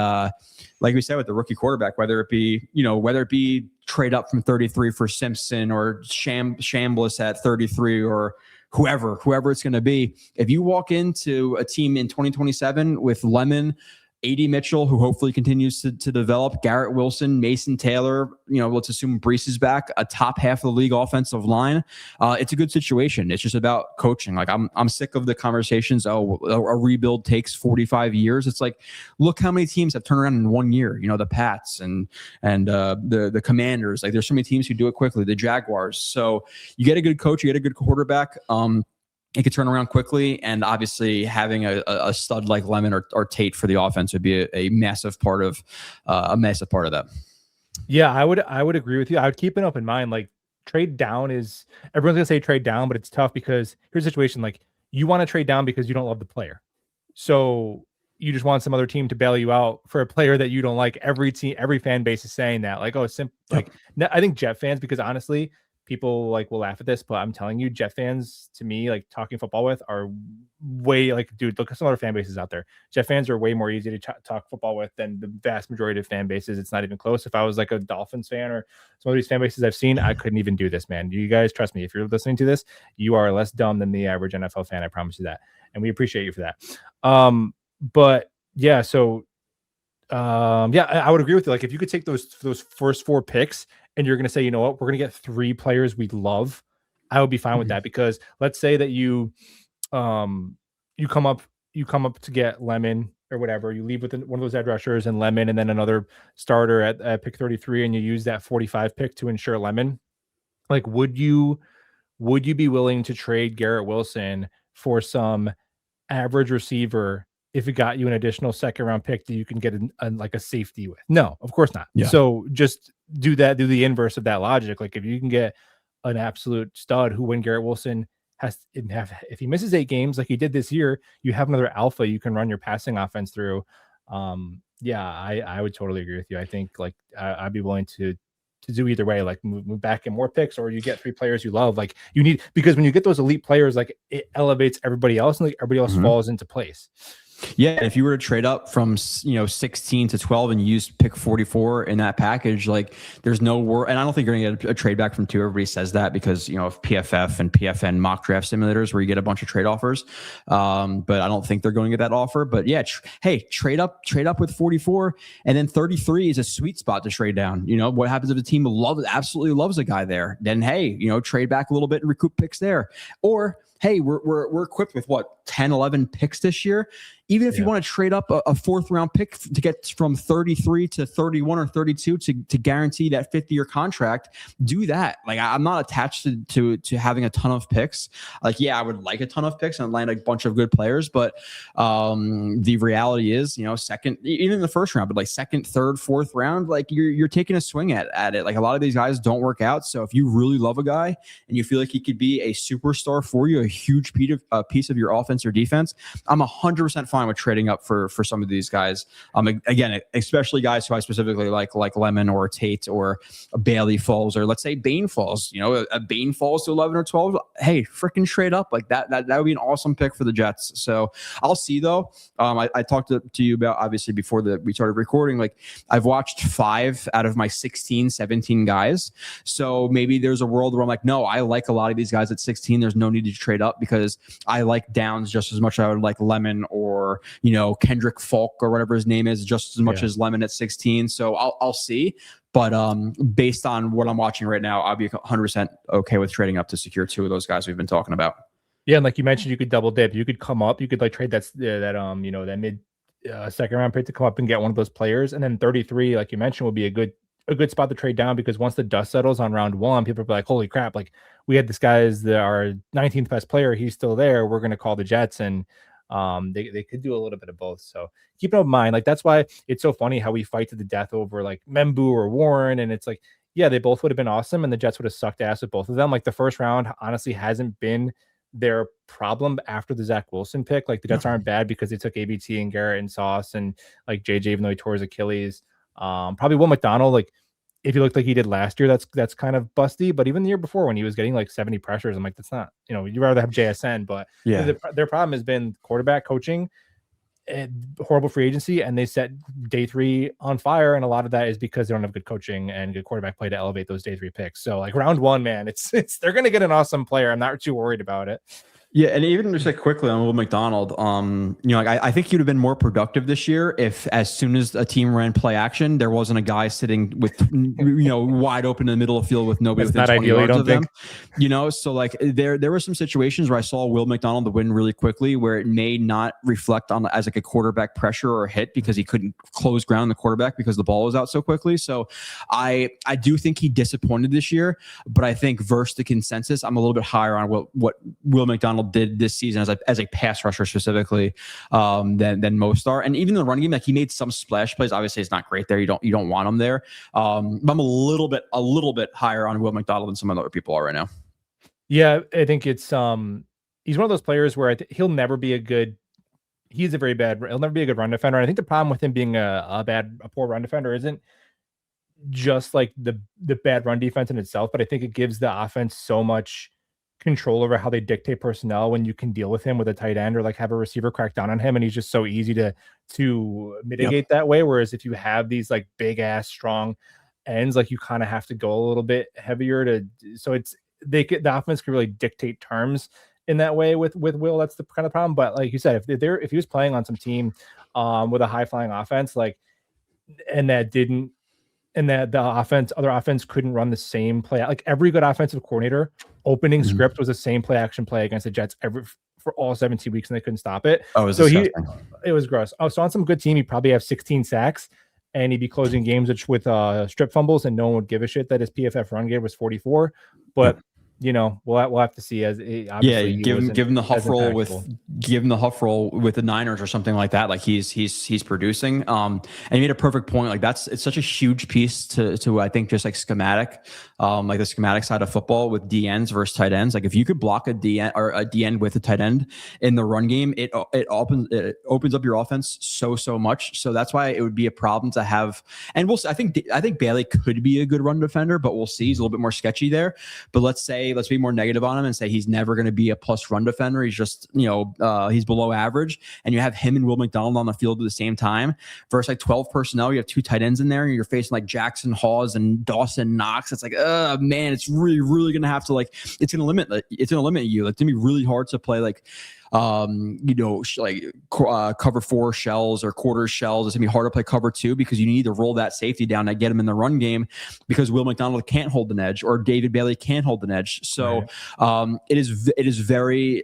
like we said with the rookie quarterback, whether it be trade up from 33 for Simpson or Shambliss at 33 or whoever it's going to be. If you walk into a team in 2027 with Lemon, AD Mitchell, who hopefully continues to develop, Garrett Wilson, Mason Taylor, let's assume Brees is back, a top half of the league offensive line, it's a good situation. It's just about coaching. Like I'm sick of the conversations, a rebuild takes 45 years. It's like, look how many teams have turned around in 1 year. The Pats and the Commanders. Like there's so many teams who do it quickly, the Jaguars. So you get a good coach, you get a good quarterback, it could turn around quickly, and obviously having a stud like Lemon or Tate for the offense would be a massive part of that. Yeah, I would agree with you. I would keep an open mind. Like trade down is, everyone's gonna say trade down, but it's tough because here's the situation. Like you want to trade down because you don't love the player, so you just want some other team to bail you out for a player that you don't like. Every fan base is saying that. Like, oh, like I think Jet fans, because honestly, people will laugh at this, but I'm telling you, Jet fans, to me, like talking football with, are way dude, look at some other fan bases out there. Jet fans are way more easy to talk football with than the vast majority of fan bases. It's not even close. If I was like a Dolphins fan or some of these fan bases I've seen, I couldn't even do this, man. You guys, trust me, if you're listening to this, you are less dumb than the average NFL fan. I promise you that. And we appreciate you for that. But yeah, so I would agree with you. Like if you could take those first 4 picks and you're going to say, you know what, we're going to get 3 players we love, I would be fine with that. Because let's say that you come up to get Lemon or whatever, you leave with one of those edge rushers and Lemon and then another starter at pick 33, and you use that 45 pick to ensure Lemon. Like, would you be willing to trade Garrett Wilson for some average receiver if it got you an additional second round pick that you can get a safety with? No, of course not. Yeah. So just do the inverse of that logic. Like if you can get an absolute stud who, when Garrett Wilson if he misses 8 games like he did this year, you have another alpha you can run your passing offense through. I would totally agree with you. I think I'd be willing to do either way, like move back in more picks, or you get 3 players you love. Like you need, because when you get those elite players, like it elevates everybody else, and like everybody else falls into place. Yeah, if you were to trade up from 16 to 12 and use pick 44 in that package, like there's no worry. And I don't think you're going to get a trade back from 2. Everybody says that because of PFF and PFN mock draft simulators where you get a bunch of trade offers. But I don't think they're going to get that offer. But yeah, trade up with 44, and then 33 is a sweet spot to trade down. What happens if a team absolutely loves a guy there? Then trade back a little bit and recoup picks there. Or hey, we're equipped with 10, 11 picks this year. Even if you want to trade up a 4th round pick to get from 33 to 31 or 32 to guarantee that 50-year contract, do that. Like, I'm not attached to having a ton of picks. Like, yeah, I would like a ton of picks and land a bunch of good players, but the reality is, second, even in the first round, but like 2nd, 3rd, 4th round, like you're taking a swing at it. Like, a lot of these guys don't work out. So if you really love a guy and you feel like he could be a superstar for you, a huge piece of your offense or defense, I'm 100% fine with trading up for some of these guys. Again, especially guys who I specifically like Lemon or Tate or Bailey falls, or let's say Bane falls. A Bane falls to 11 or 12. Hey, freaking trade up like that. That would be an awesome pick for the Jets. So I'll see though. I talked to you about, obviously, before we started recording. Like, I've watched 5 out of my 16, 17 guys. So maybe there's a world where I'm like, no, I like a lot of these guys at 16. There's no need to trade up because I like Downs just as much as I would like Lemon or Kendrick Falk or whatever his name is, just as much as Lemon at 16. So I'll see. But based on what I'm watching right now, I'll be 100% okay with trading up to secure 2 of those guys we've been talking about. Yeah, and like you mentioned, you could double dip. You could come up. You could like trade that mid 2nd round pick to come up and get one of those players, and then 33, like you mentioned, would be a good spot to trade down, because once the dust settles on round 1, people will be like, holy crap, like we had this guy as our 19th best player. He's still there. We're going to call the Jets, and they could do a little bit of both. So keep it in mind. Like, that's why it's so funny how we fight to the death over like Membu or Warren. And it's like, yeah, they both would have been awesome, and the Jets would have sucked ass with both of them. Like, the first round honestly hasn't been their problem after the Zach Wilson pick. Like, the Jets aren't bad because they took ABT and Garrett and Sauce and like JJ, even though he tore his Achilles. Probably Will McDonald, like if he looked like he did last year, that's kind of busty. But even the year before, when he was getting like 70 pressures, I'm like, that's not, you'd rather have JSN. But their problem has been quarterback coaching, horrible free agency, and they set day 3 on fire. And a lot of that is because they don't have good coaching and good quarterback play to elevate those day 3 picks. So like round 1, man, it's they're going to get an awesome player. I'm not too worried about it. Yeah, and even just like quickly on Will McDonald, I think you'd have been more productive this year if, as soon as a team ran play action, there wasn't a guy sitting with wide open in the middle of the field with nobody within 20 yards of them. So like there were some situations where I saw Will McDonald win really quickly, where it may not reflect on as like a quarterback pressure or a hit because he couldn't close ground on the quarterback because the ball was out so quickly. So I do think he disappointed this year, but I think versus the consensus, I'm a little bit higher on what Will McDonald did this season as a pass rusher specifically than most are. And even in the running game, like, he made some splash plays. Obviously, it's not great there. You don't want him there. But I'm a little bit higher on Will McDonald than some other people are right now. Yeah, I think it's he's one of those players where he'll never be a good. He'll never be a good run defender. And I think the problem with him being a poor run defender isn't just like the bad run defense in itself, but I think it gives the offense so much control over how they dictate personnel when you can deal with him with a tight end or like have a receiver crack down on him, and he's just so easy to mitigate that way. Whereas if you have these like big ass strong ends, like you kind of have to go a little bit heavier the offense can really dictate terms in that way with Will. That's the kind of problem. But like you said, if he was playing on some team with a high flying offense, like the other offense couldn't run the same play. Like, every good offensive coordinator opening script was the same play action play against the Jets for all 17 weeks, and they couldn't stop it. Oh, it was gross. Oh, so on some good team, he'd probably have 16 sacks, and he'd be closing games with strip fumbles, and no one would give a shit that his PFF run game was 44. But we'll have to see. As give him the huff roll with the Niners or something like that. Like, he's producing. And he made a perfect point. Like, it's such a huge piece to I think just like schematic, like the schematic side of football with DNs versus tight ends. Like, if you could block a DN or a DN with a tight end in the run game, it opens up your offense so much. So that's why it would be a problem to have. And we'll see. I think Bailey could be a good run defender, but we'll see. He's a little bit more sketchy there. But let's be more negative on him and say he's never going to be a plus run defender. He's just, he's below average. And you have him and Will McDonald on the field at the same time versus like 12 personnel. You have 2 tight ends in there, and you're facing like Jackson Hawes and Dawson Knox. It's like, man, it's really, really going to have to it's going to limit you. Like, it's going to be really hard to play like cover 4 shells or quarter shells. It's gonna be hard to play cover 2 because you need to roll that safety down to get him in the run game because Will McDonald can't hold an edge or David Bailey can't hold an edge. So it is very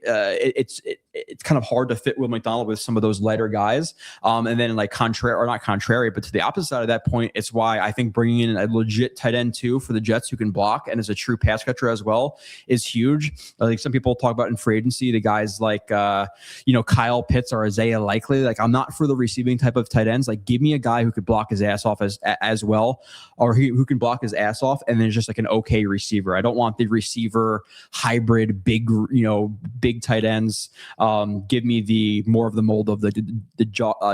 it's kind of hard to fit Will McDonald with some of those lighter guys. And then not contrary, but to the opposite side of that point, it's why I think bringing in a legit tight end too for the Jets who can block and is a true pass catcher as well is huge. I think some people talk about in free agency, the guys like, Kyle Pitts or Isaiah Likely. Like, I'm not for the receiving type of tight ends. Like, give me a guy who could block his ass off as well, or who can block his ass off and then just like an okay receiver. I don't want the receiver hybrid, big tight ends. Give me the more of the mold of the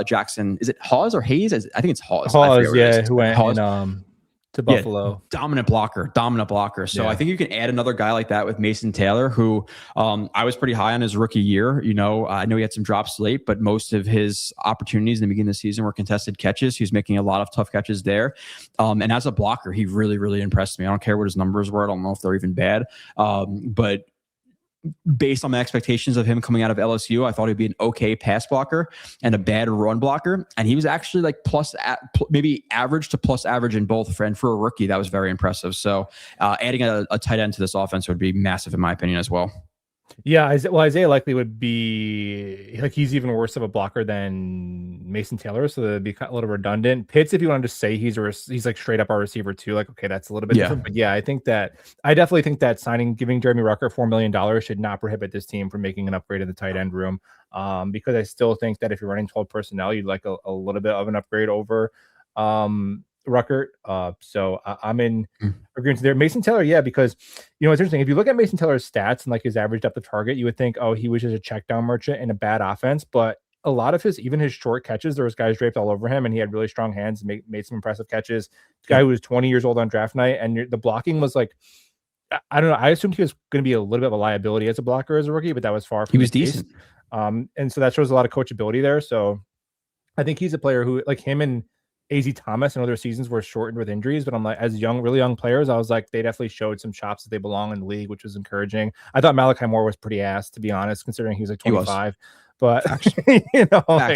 Jackson. Is it Hawes or Hayes? I think it's Hawes. Hawes, yeah, who went to Buffalo. Yeah, dominant blocker. So I think you can add another guy like that with Mason Taylor, who I was pretty high on his rookie year. I know he had some drops late, but most of his opportunities in the beginning of the season were contested catches. He was making a lot of tough catches there. And as a blocker, he really, really impressed me. I don't care what his numbers were. I don't know if they're even bad. But based on my expectations of him coming out of LSU, I thought he'd be an okay pass blocker and a bad run blocker. And he was actually like maybe average to plus average in both. And for a rookie, that was very impressive. So adding a tight end to this offense would be massive in my opinion as well. Yeah, Isaiah Likely would be like he's even worse of a blocker than Mason Taylor, so that'd be a little redundant. Pitts, if you wanted to say he's like straight up our receiver too, like okay, that's a little bit different. But yeah, I definitely think that giving Jeremy Rucker $4 million should not prohibit this team from making an upgrade in the tight end room. Because I still think that if you're running 12 personnel, you'd like a little bit of an upgrade over Rucker. So I'm in agreement there. Mason Taylor, yeah, because it's interesting. If you look at Mason Taylor's stats and like his average depth of target, you would think, oh, he was just a check down merchant in a bad offense. But a lot of his short catches, there was guys draped all over him, and he had really strong hands and made some impressive catches. The guy who was 20 years old on draft night, and the blocking was like, I don't know. I assumed he was going to be a little bit of a liability as a blocker as a rookie, but that was far from he was the case. Decent. And so that shows a lot of coachability there. So I think he's a player who, like him and AZ Thomas and other seasons were shortened with injuries, but I'm like, as really young players, I was like, they definitely showed some chops that they belong in the league, which was encouraging. I thought Malachi Moore was pretty ass, to be honest, considering he was like 25. But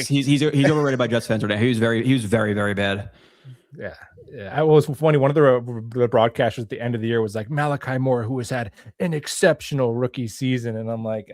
he's overrated by Jets fans today. He was very, very bad. Yeah. It was funny. One of the broadcasters at the end of the year was like, Malachi Moore, who has had an exceptional rookie season, and I'm like,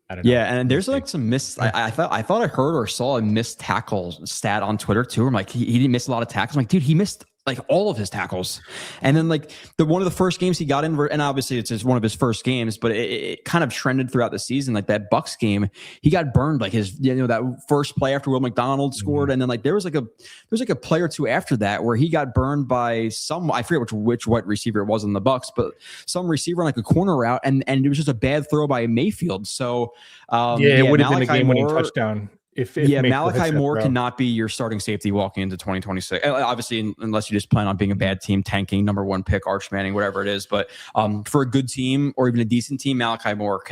I don't know. Yeah, and there's like some missed. I thought I heard or saw a missed tackle stat on Twitter too. I'm like, he didn't miss a lot of tackles. I'm like, dude, he missed like all of his tackles. And then like one of the first games he got in, and obviously it's just one of his first games, but it kind of trended throughout the season. Like that Bucks game, he got burned like his, that first play after Will McDonald scored. And then like there was like a play or two after that where he got burned by I forget which white receiver it was in the Bucks, but some receiver on like a corner route. And it was just a bad throw by Mayfield. So it would have been a game-winning touchdown. If Malachi Moore cannot be your starting safety walking into 2026. Obviously, unless you just plan on being a bad team, tanking, number one pick, Arch Manning, whatever it is. But for a good team or even a decent team, Malachi Moore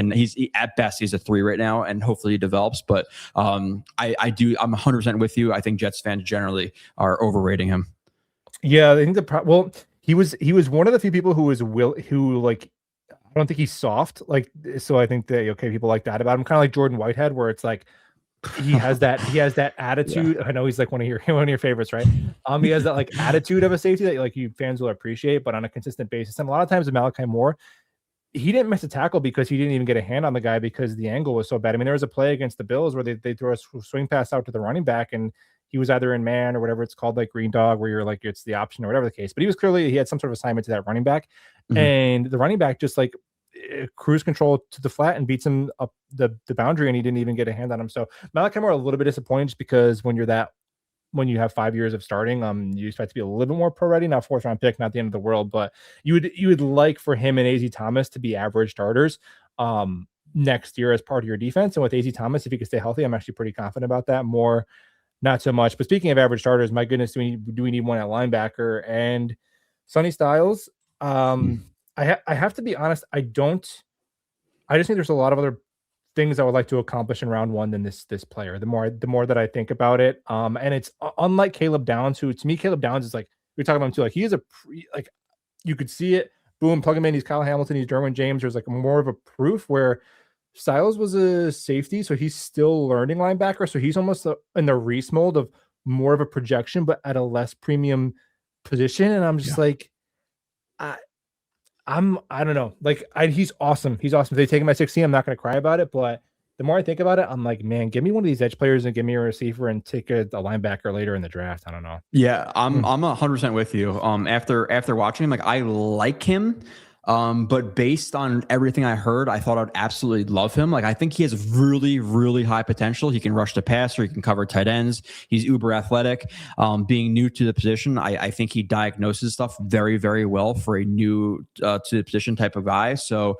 at best he's a 3 right now, and hopefully he develops. But I'm 100% with you. I think Jets fans generally are overrating him. Yeah, I think he was one of the few people who I don't think he's soft. Like, so I think that people like that about him, kind of like Jordan Whitehead, where it's like he has that attitude. Yeah. I know he's like one of your favorites, right? He has that like attitude of a safety that like you fans will appreciate, but on a consistent basis. And a lot of times with Malachi Moore, he didn't miss a tackle because he didn't even get a hand on the guy because the angle was so bad. I mean, there was a play against the Bills where they throw a swing pass out to the running back, and he was either in man or whatever it's called, like green dog, where you're like, it's the option or whatever the case. But he had some sort of assignment to that running back. Mm-hmm. And the running back just like cruise control to the flat and beats him up the boundary, and he didn't even get a hand on him. So Malachi Moore a little bit disappointed just because when you have 5 years of starting, you expect to be a little bit more pro ready. Not 4th round pick, not the end of the world, but you would like for him and AZ Thomas to be average starters next year as part of your defense. And with AZ Thomas, if he can stay healthy, I'm actually pretty confident about that. More, not so much. But speaking of average starters, my goodness, do we need one at linebacker? And Sonny Styles, I have to be honest, I just think there's a lot of other things I would like to accomplish in round 1 than this player. The more that I think about it, and it's unlike Caleb Downs, who to me Caleb Downs is like, we're talking about him too, like he is like you could see it, boom, plug him in, he's Kyle Hamilton, he's Derwin James. There's like more of a proof, where Styles was a safety, so he's still learning linebacker. So he's almost in the Reese mold of more of a projection, but at a less premium position. And I'm just like, I, I don't know. Like, he's awesome. He's awesome. If they take him at 16, I'm not going to cry about it. But the more I think about it, I'm like, man, give me one of these edge players and give me a receiver and take a linebacker later in the draft. I don't know. Yeah, I'm 100% with you. After watching him, like I like him. But based on everything I heard, I thought I'd absolutely love him. Like I think he has really, really high potential. He can rush the passer, he can cover tight ends. He's uber athletic. Being new to the position, I think he diagnoses stuff very, very well for a new to the position type of guy. So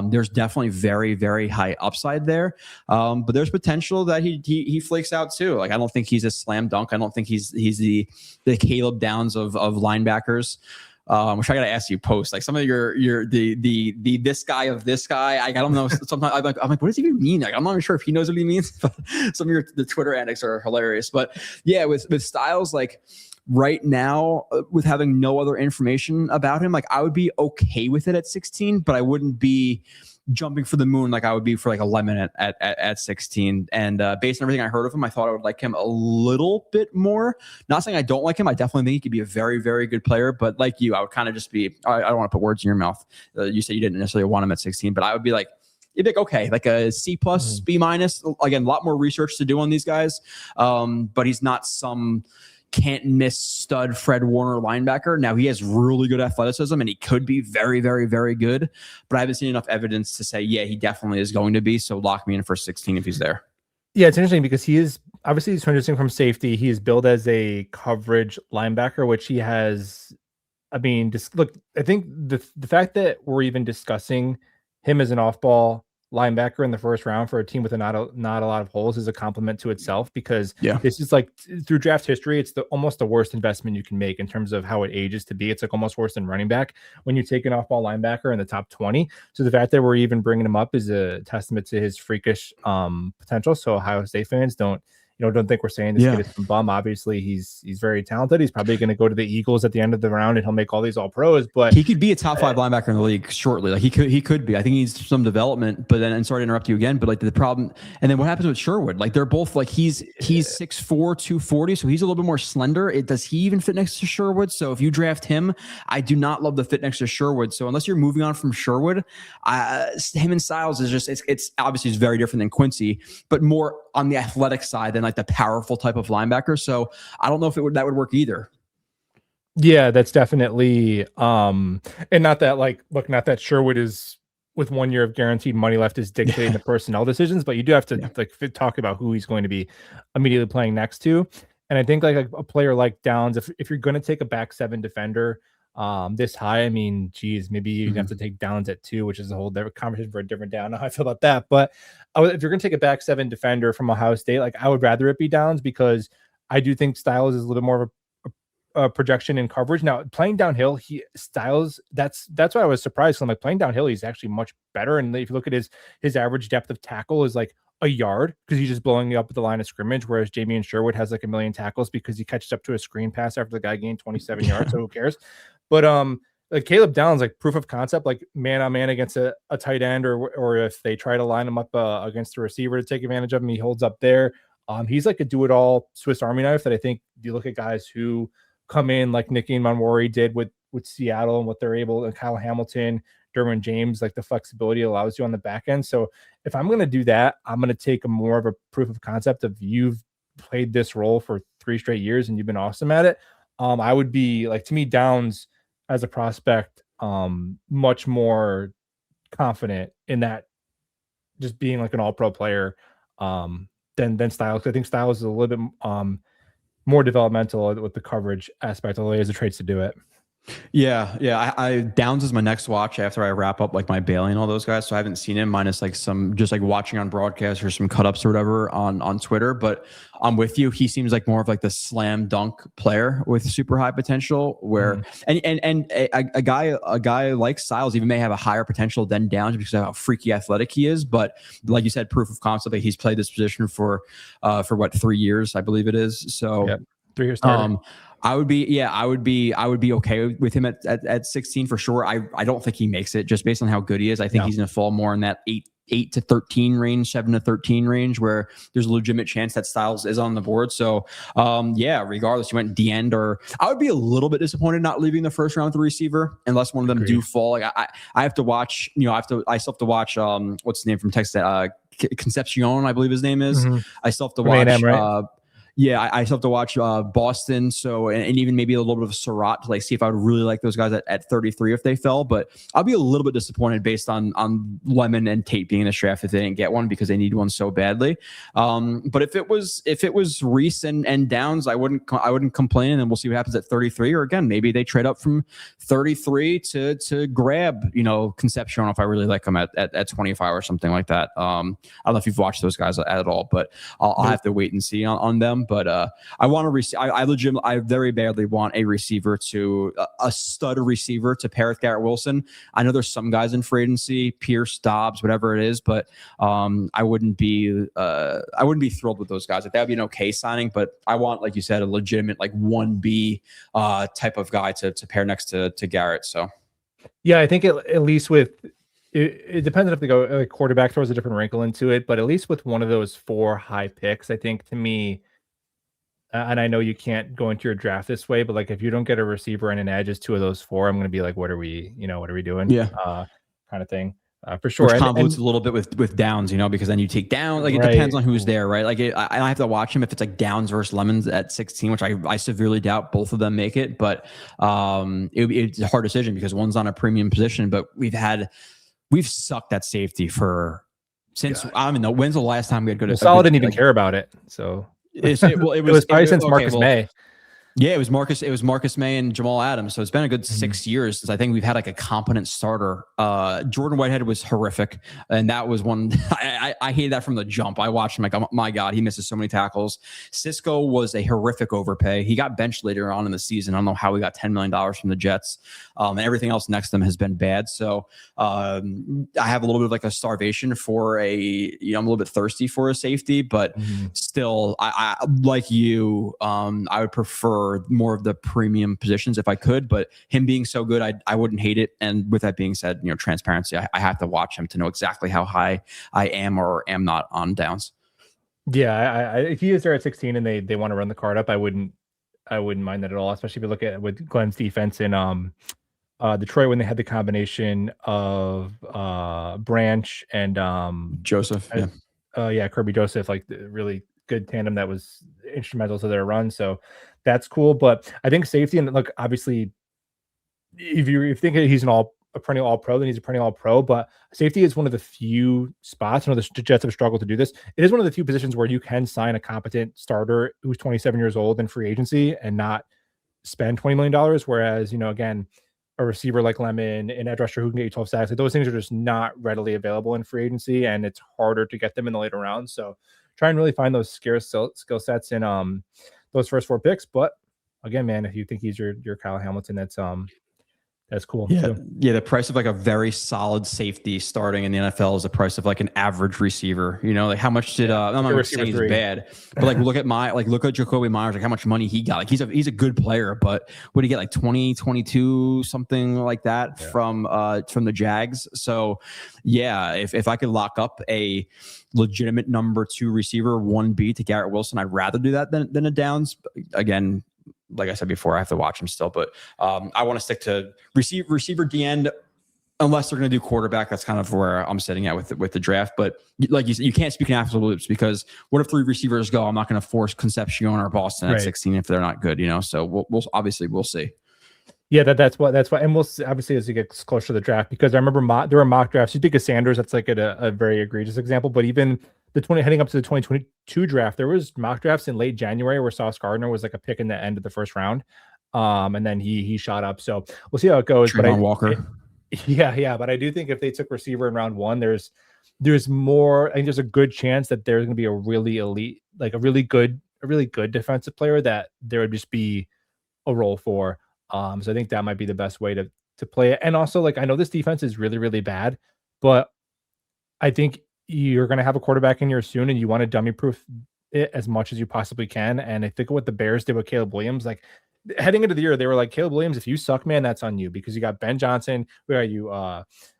there's definitely very, very high upside there. But there's potential that he flakes out too. Like I don't think he's a slam dunk. I don't think he's the Caleb Downs of linebackers. Which I gotta ask you post, like some of the this guy of this guy. I don't know. Sometimes I'm like, what does he even mean? Like, I'm not even sure if he knows what he means. But some of the Twitter antics are hilarious. But yeah, with Styles, like right now, with having no other information about him, like I would be okay with it at 16, but I wouldn't be jumping for the moon like I would be for like a lemon at 16. And based on everything I heard of him, I thought I would like him a little bit more. Not saying I don't like him. I definitely think he could be a very, very good player. But like you, I would kind of just be, I don't want to put words in your mouth. You said you didn't necessarily want him at 16, but I would be like, you'd be like, okay, like a C plus, B minus. Again, a lot more research to do on these guys. But he's not some can't miss stud Fred Warner linebacker. Now he has really good athleticism and he could be very, very, very good, but I haven't seen enough evidence to say, yeah, he definitely is going to be. So lock me in for 16 if he's there. Yeah, it's interesting because he's transitioning from safety. He is billed as a coverage linebacker, which he has. I mean, just look, I think the fact that we're even discussing him as an off-ball linebacker in the first round for a team with not a lot of holes is a compliment to itself, because this is like through draft history, it's almost the worst investment you can make in terms of how it ages to be. It's like almost worse than running back when you take an off-ball linebacker in the top 20. So the fact that we're even bringing him up is a testament to his freakish potential. So Ohio State fans don't think we're saying this kid is some bum. Obviously, he's very talented. He's probably going to go to the Eagles at the end of the round, and he'll make all these all pros. But he could be a top 5 linebacker in the league shortly. Like he could be. I think he needs some development. But then, and sorry to interrupt you again, but like the problem, and then what happens with Sherwood? Like they're both like he's 6'4", 240, so he's a little bit more slender. Does he even fit next to Sherwood? So if you draft him, I do not love the fit next to Sherwood. So unless you're moving on from Sherwood, him and Styles is just it's obviously it's very different than Quincy, but more on the athletic side than like the powerful type of linebacker. So I don't know if that would work either. Yeah, that's definitely and not that Sherwood is with 1 year of guaranteed money left is dictating the personnel decisions, but you do have to talk about who he's going to be immediately playing next to. And I think like a player like Downs, if you're going to take a back 7 defender this high, I mean, geez, maybe you have to take Downs at 2, which is a whole different conversation for a different day. I don't know how I feel about that, but if you're going to take a back 7 defender from Ohio State, like I would rather it be Downs, because I do think Styles is a little bit more of a projection in coverage. Now playing downhill, Styles, that's why I was surprised. I'm like, playing downhill, he's actually much better. And if you look at his average depth of tackle is like a yard, because he's just blowing you up at the line of scrimmage, whereas Jamie and Sherwood has like a million tackles because he catches up to a screen pass after the guy gained 27 yards. So who cares? But like Caleb Downs, like proof of concept, like man on man against a tight end, or if they try to line him up against a receiver to take advantage of him, he holds up there. He's like a do-it-all Swiss Army knife that I think you look at guys who come in like Nicky Manwari did with Seattle and what they're able, and Kyle Hamilton, Derwin James, like the flexibility allows you on the back end. So if I'm going to do that, I'm going to take a more of a proof of concept of you've played this role for 3 straight years and you've been awesome at it. I would be like, to me, Downs as a prospect, much more confident in that just being like an all-pro player than Styles. I think Styles is a little bit more developmental with the coverage aspect, although he has the traits to do it. Yeah. I Downs is my next watch after I wrap up like my Bailey and all those guys. So I haven't seen him minus like some just like watching on broadcast or some cut ups or whatever on Twitter. But I'm with you. He seems like more of like the slam dunk player with super high potential. Where and a guy like Styles even may have a higher potential than Downs because of how freaky athletic he is. But like you said, proof of concept that he's played this position for what 3 years, I believe it is. So 3 years starter. I would be okay with him at 16 for sure. I don't think he makes it just based on how good he is. I think he's going to fall more in that 8 to 13 range, 7 to 13 range, where there's a legitimate chance that Styles is on the board. So yeah, regardless, you went D end, or I would be a little bit disappointed not leaving the first round with the receiver unless one of them do fall. Like I have to watch, I still have to watch what's the name from Texas, Concepcion, I believe his name is. I still have to watch A&M, right? yeah, I still have to watch Boston. So, and even maybe a little bit of Surratt to like see if I would really like those guys at 33 if they fell. But I'll be a little bit disappointed based on Lemon and Tate being in the draft if they didn't get one because they need one so badly. But if it was Reese and Downs, I wouldn't complain. And then we'll see what happens at 33. Or again, maybe they trade up from 33 to grab Concepcion if I really like them at 25 or something like that. I don't know if you've watched those guys at all, but I'll have to wait and see on them. But I want to I very badly want a receiver a stud receiver to pair with Garrett Wilson. I know there's some guys in free agency, Pierce, Dobbs, whatever it is, but I wouldn't be thrilled with those guys. Like, that would be an okay signing, but I want, like you said, a legitimate like 1B type of guy to pair next to Garrett. So yeah, I think at least with it depends if they go quarterback throws a different wrinkle into it, but at least with one of those 4 high picks, I think to me. And I know you can't go into your draft this way, but like if you don't get a receiver and an edge as 2 of those 4, I'm going to be like, what are we doing? Yeah, kind of thing, for sure. Which convolutes a little bit with Downs, because then you take down, like, it depends on who's there, right? Like I have to watch him if it's like Downs versus Lemons at 16, which I severely doubt both of them make it. But it's a hard decision because one's on a premium position, but we've sucked at safety since I don't even know when's the last time we had good. Well, Solid didn't even care about it, so. It was probably since Marcus May. Yeah, it was Marcus May and Jamal Adams. So it's been a good 6 years since I think we've had like a competent starter. Jordan Whitehead was horrific. And that was one, I hated that from the jump. I watched him like, oh my God, he misses so many tackles. Cisco was a horrific overpay. He got benched later on in the season. I don't know how we got $10 million from the Jets. And everything else next to them has been bad. So I have a little bit of like a starvation for I'm a little bit thirsty for a safety, but still, I like you, I would prefer more of the premium positions if I could, but him being so good, I wouldn't hate it. And with that being said, transparency, I have to watch him to know exactly how high I am or am not on Downs. Yeah, if he is there at 16 and they want to run the card up, I wouldn't mind that at all, especially if you look at with Glenn's defense in Detroit when they had the combination of Branch and Joseph. Kirby Joseph, like the really good tandem that was instrumental to their run. So that's cool. But I think safety, and look, obviously, if you think he's a perennial all pro, then he's a perennial all pro. But safety is one of the few spots. I know the Jets have struggled to do this. It is one of the few positions where you can sign a competent starter who's 27 years old in free agency and not spend $20 million. Whereas, again, a receiver like Lemon, an edge rusher who can get you 12 sacks, like those things are just not readily available in free agency, and it's harder to get them in the later rounds. So try and really find those scarce skill sets in those first 4 picks. But again, man, if you think he's your Kyle Hamilton, that's cool. Yeah. Yeah. The price of like a very solid safety starting in the NFL is the price of like an average receiver. Like how much did I'm not saying he's bad, but like look at Jacoby Myers, like how much money he got. Like he's a good player, but what did he get, like 20, 22, something like that from the Jags. So yeah, if I could lock up a legitimate number 2 receiver, 1B to Garrett Wilson, I'd rather do that than a Downs. Again, like I said before, I have to watch him still, but I want to stick to receiver D end unless they're going to do quarterback. That's kind of where I'm sitting at with the draft. But like you said, you can't speak in absolutes because what if 3 receivers go? I'm not going to force Concepcion or Boston at 16 if they're not good, So we'll see. Yeah, that's why, and we'll see, obviously as it gets closer to the draft, because I remember there were mock drafts. You think of Sanders, that's like a very egregious example, but even heading up to the 2022 draft, there was mock drafts in late January where Sauce Gardner was like a pick in the end of the first round, and then he shot up. So we'll see how it goes. Trayvon Walker. But I do think if they took receiver in round 1, there's more. I think there's a good chance that there's going to be a really elite, like a really good defensive player that there would just be a role for. So I think that might be the best way to play it. And also, like, I know this defense is really, really bad, but I think you're going to have a quarterback in here soon, and you want to dummy proof it as much as you possibly can. And I think what the Bears did with Caleb Williams, like heading into the year, they were like, Caleb Williams, if you suck, man, that's on you, because you got Ben Johnson, we got you,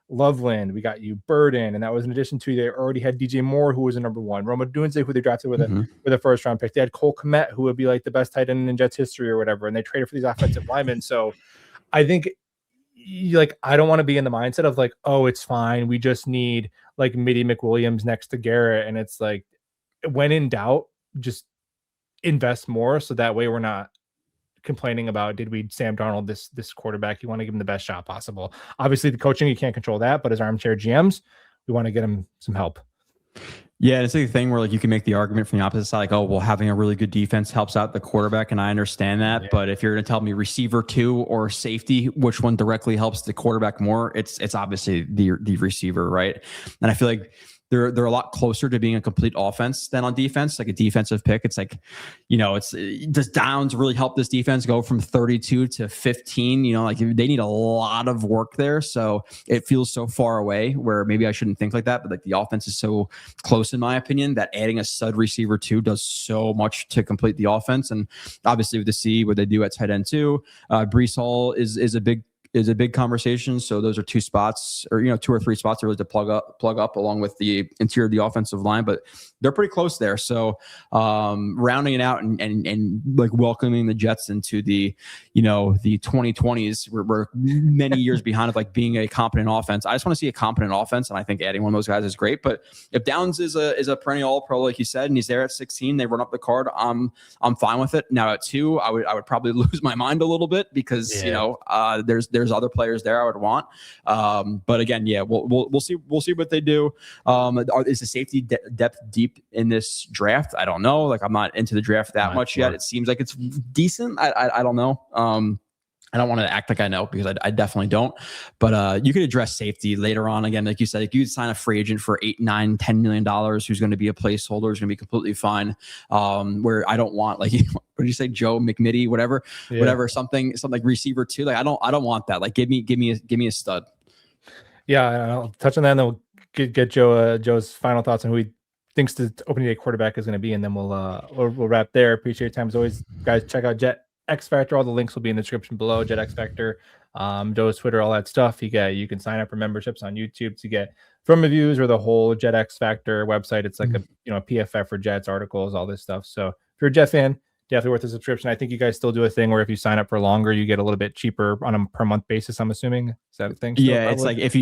Loveland, we got you Burden, and that was in addition to they already had DJ Moore, who was a number one, Roma Dunze, who they drafted with a first round pick. They had Cole Kmet, who would be like the best tight end in Jets history or whatever, and they traded for these offensive linemen. So I think I don't want to be in the mindset of like, oh, it's fine. We just need like Mitty McWilliams next to Garrett. And it's like, when in doubt, just invest more. So that way we're not complaining about, did we Sam Darnold this quarterback? You want to give him the best shot possible. Obviously the coaching, you can't control that, but as armchair GMs, we want to get him some help. Yeah, it's like a thing where like you can make the argument from the opposite side, like, oh, well, having a really good defense helps out the quarterback, and I understand that. Yeah. But if you're going to tell me receiver 2 or safety, which one directly helps the quarterback more, it's obviously the receiver, right? And I feel like they're a lot closer to being a complete offense than on defense, like a defensive pick. It's like, does Downs really help this defense go from 32 to 15? Like they need a lot of work there. So it feels so far away where maybe I shouldn't think like that, but like the offense is so close in my opinion that adding a stud receiver 2 does so much to complete the offense. And obviously with the C, what they do at tight end 2, Breece Hall is a big conversation. So those are 2 spots or, 2 or 3 spots really to plug up along with the interior of the offensive line, but they're pretty close there. So rounding it out and like welcoming the Jets into the 2020s, we're many years behind of like being a competent offense. I just want to see a competent offense. And I think adding one of those guys is great, but if Downs is a perennial All-Pro, like you said, and he's there at 16, they run up the card. I'm fine with it. Now at 2, I would probably lose my mind a little bit because, there's other players there I would want. But again, yeah, we'll see what they do. Is the safety depth deep in this draft? I don't know. Like I'm not into the draft that much yet. It seems like it's decent. I don't know. I don't want to act like I know because I definitely don't. But you could address safety later on. Again, like you said, like you could sign a free agent for $8, $9, $10 million who's going to be a placeholder, who's going to be completely fine. Where I don't want, like, what did you say, Joe McMitty, whatever, something like receiver 2. Like I don't want that. Like give me a stud. Yeah, I'll touch on that, and then we'll get Joe's final thoughts on who he thinks the opening day quarterback is going to be, and then we'll wrap there. Appreciate your time as always, guys. Check out Jet X Factor. All the links will be in the description below. Jet X Factor, Joe's Twitter, all that stuff. You can sign up for memberships on YouTube to get film reviews or the whole Jet X Factor website. It's like a PFF for Jets, articles, all this stuff. So if you're a Jet fan, definitely worth a subscription. I think you guys still do a thing where if you sign up for longer, you get a little bit cheaper on a per month basis. I'm assuming, is that a thing? Still, yeah, probably? It's like if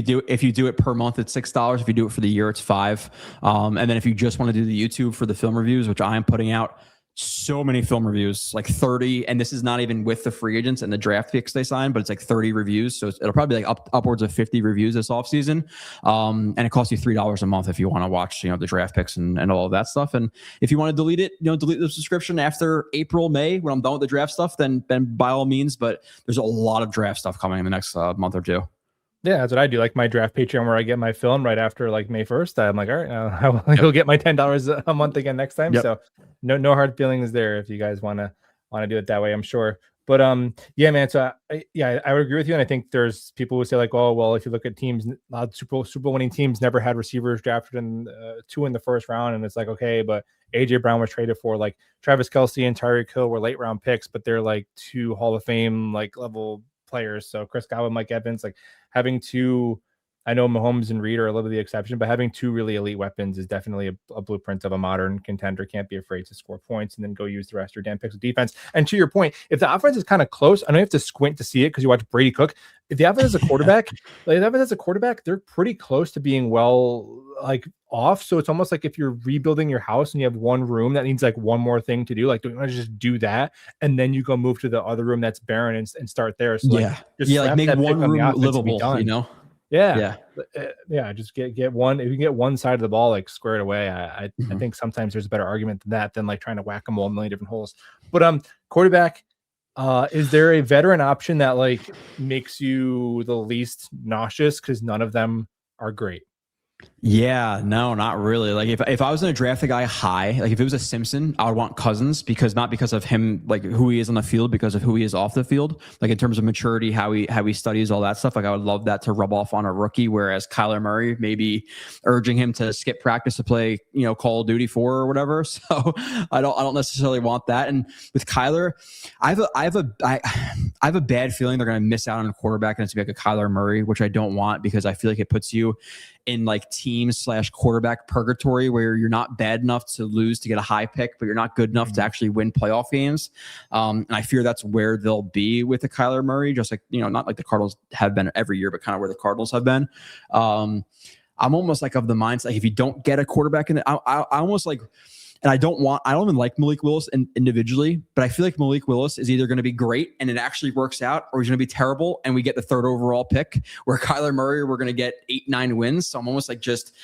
you do it per month, it's $6. If you do it for the year, it's $5. And then if you just want to do the YouTube for the film reviews, which I am putting out so many film reviews, like 30, and this is not even with the free agents and the draft picks they sign, but it's like 30 reviews. So it'll probably be like upwards of 50 reviews this offseason. And it costs you $3 a month if you want to watch, the draft picks and all of that stuff. And if you want to delete it, delete the subscription after April, May, when I'm done with the draft stuff, then by all means, but there's a lot of draft stuff coming in the next month or 2. Yeah, that's what I do. Like my draft Patreon, where I get my film right after like May 1st. I'm like, all right, I will go get my $10 a month again next time. Yep. So no hard feelings there if you guys want to do it that way, I'm sure. But yeah, man. So I would agree with you, and I think there's people who say like, oh, well, if you look at teams, Super Bowl winning teams never had receivers drafted in 2 in the first round, and it's like, okay, but AJ Brown was traded for, like Travis Kelce and Tyreek Hill were late round picks, but they're like 2 Hall of Fame like level players. So Chris Godwin, Mike Evans, like having 2, I know Mahomes and Reed are a little bit of the exception, but having 2 really elite weapons is definitely a blueprint of a modern contender. Can't be afraid to score points and then go use the rest of your damn picks of defense. And to your point, if the offense is kind of close, I know you have to squint to see it because you watch Brady cook. If the offense is a quarterback, they're pretty close to being like off. So it's almost like if you're rebuilding your house and you have one room that needs like one more thing to do, like do you want to just do that and then you go move to the other room that's barren and start there? So like make one room livable, Yeah, just get one. If you can get one side of the ball like squared away, I think sometimes there's a better argument than that than like trying to whack them all a million different holes. But quarterback, is there a veteran option that like makes you the least nauseous because none of them are great? Yeah, no, not really. Like if I was going to draft a guy high, like if it was a Simpson, I would want Cousins because not because of him, like who he is on the field, because of who he is off the field. Like in terms of maturity, how he studies, all that stuff. Like I would love that to rub off on a rookie. Whereas Kyler Murray, maybe urging him to skip practice to play, Call of Duty 4 or whatever. So I don't necessarily want that. And with Kyler, I have a bad feeling they're going to miss out on a quarterback and it's going to be like a Kyler Murray, which I don't want because I feel like it puts you in like team/quarterback purgatory where you're not bad enough to lose to get a high pick, but you're not good enough to actually win playoff games. And I fear that's where they'll be with the Kyler Murray, just like, not like the Cardinals have been every year, but kind of where the Cardinals have been. I'm almost like of the mindset, like if you don't get a quarterback in it, I almost like, and I don't even like Malik Willis individually, but I feel like Malik Willis is either going to be great and it actually works out, or he's going to be terrible and we get the 3rd overall pick. Where Kyler Murray, we're going to get 8-9 wins. So I'm almost like, just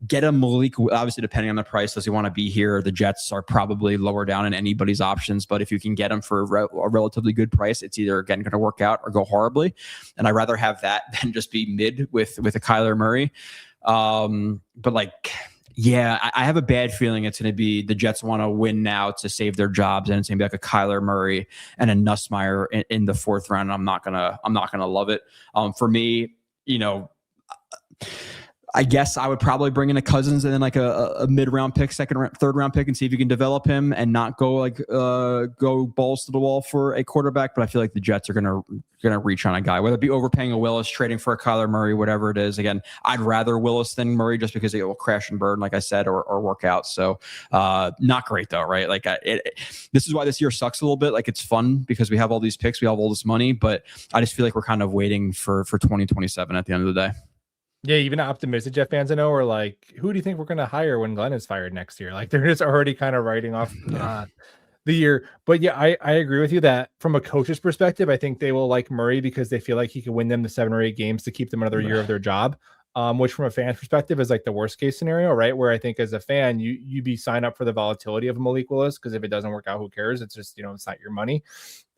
get a Malik, obviously depending on the price. Does he want to be here? The Jets are probably lower down in anybody's options, but if you can get him for a relatively good price, it's either again going to work out or go horribly. And I'd rather have that than just be mid with a Kyler Murray. But like, yeah, I have a bad feeling it's going to be the Jets want to win now to save their jobs, and it's going to be like a Kyler Murray and a Nussmeier in the 4th round. I'm not gonna love it. For me, I guess I would probably bring in a Cousins and then like a mid-round pick, 3rd round pick, and see if you can develop him and not go balls to the wall for a quarterback. But I feel like the Jets are gonna reach on a guy, whether it be overpaying a Willis, trading for a Kyler Murray, whatever it is. Again, I'd rather Willis than Murray just because it will crash and burn, like I said, or work out. So not great though, right? Like this is why this year sucks a little bit. Like it's fun because we have all these picks, we have all this money, but I just feel like we're kind of waiting for 2027 at the end of the day. Yeah, even optimistic Jet fans I know are like, who do you think we're going to hire when Glenn is fired next year? Like they're just already kind of writing off the year. But yeah, I agree with you that from a coach's perspective, I think they will like Murray because they feel like he can win them the 7 or 8 games to keep them another year of their job. Which from a fan perspective is like the worst case scenario, right? Where I think as a fan, you be sign up for the volatility of Malik Willis because if it doesn't work out, who cares? It's just, it's not your money.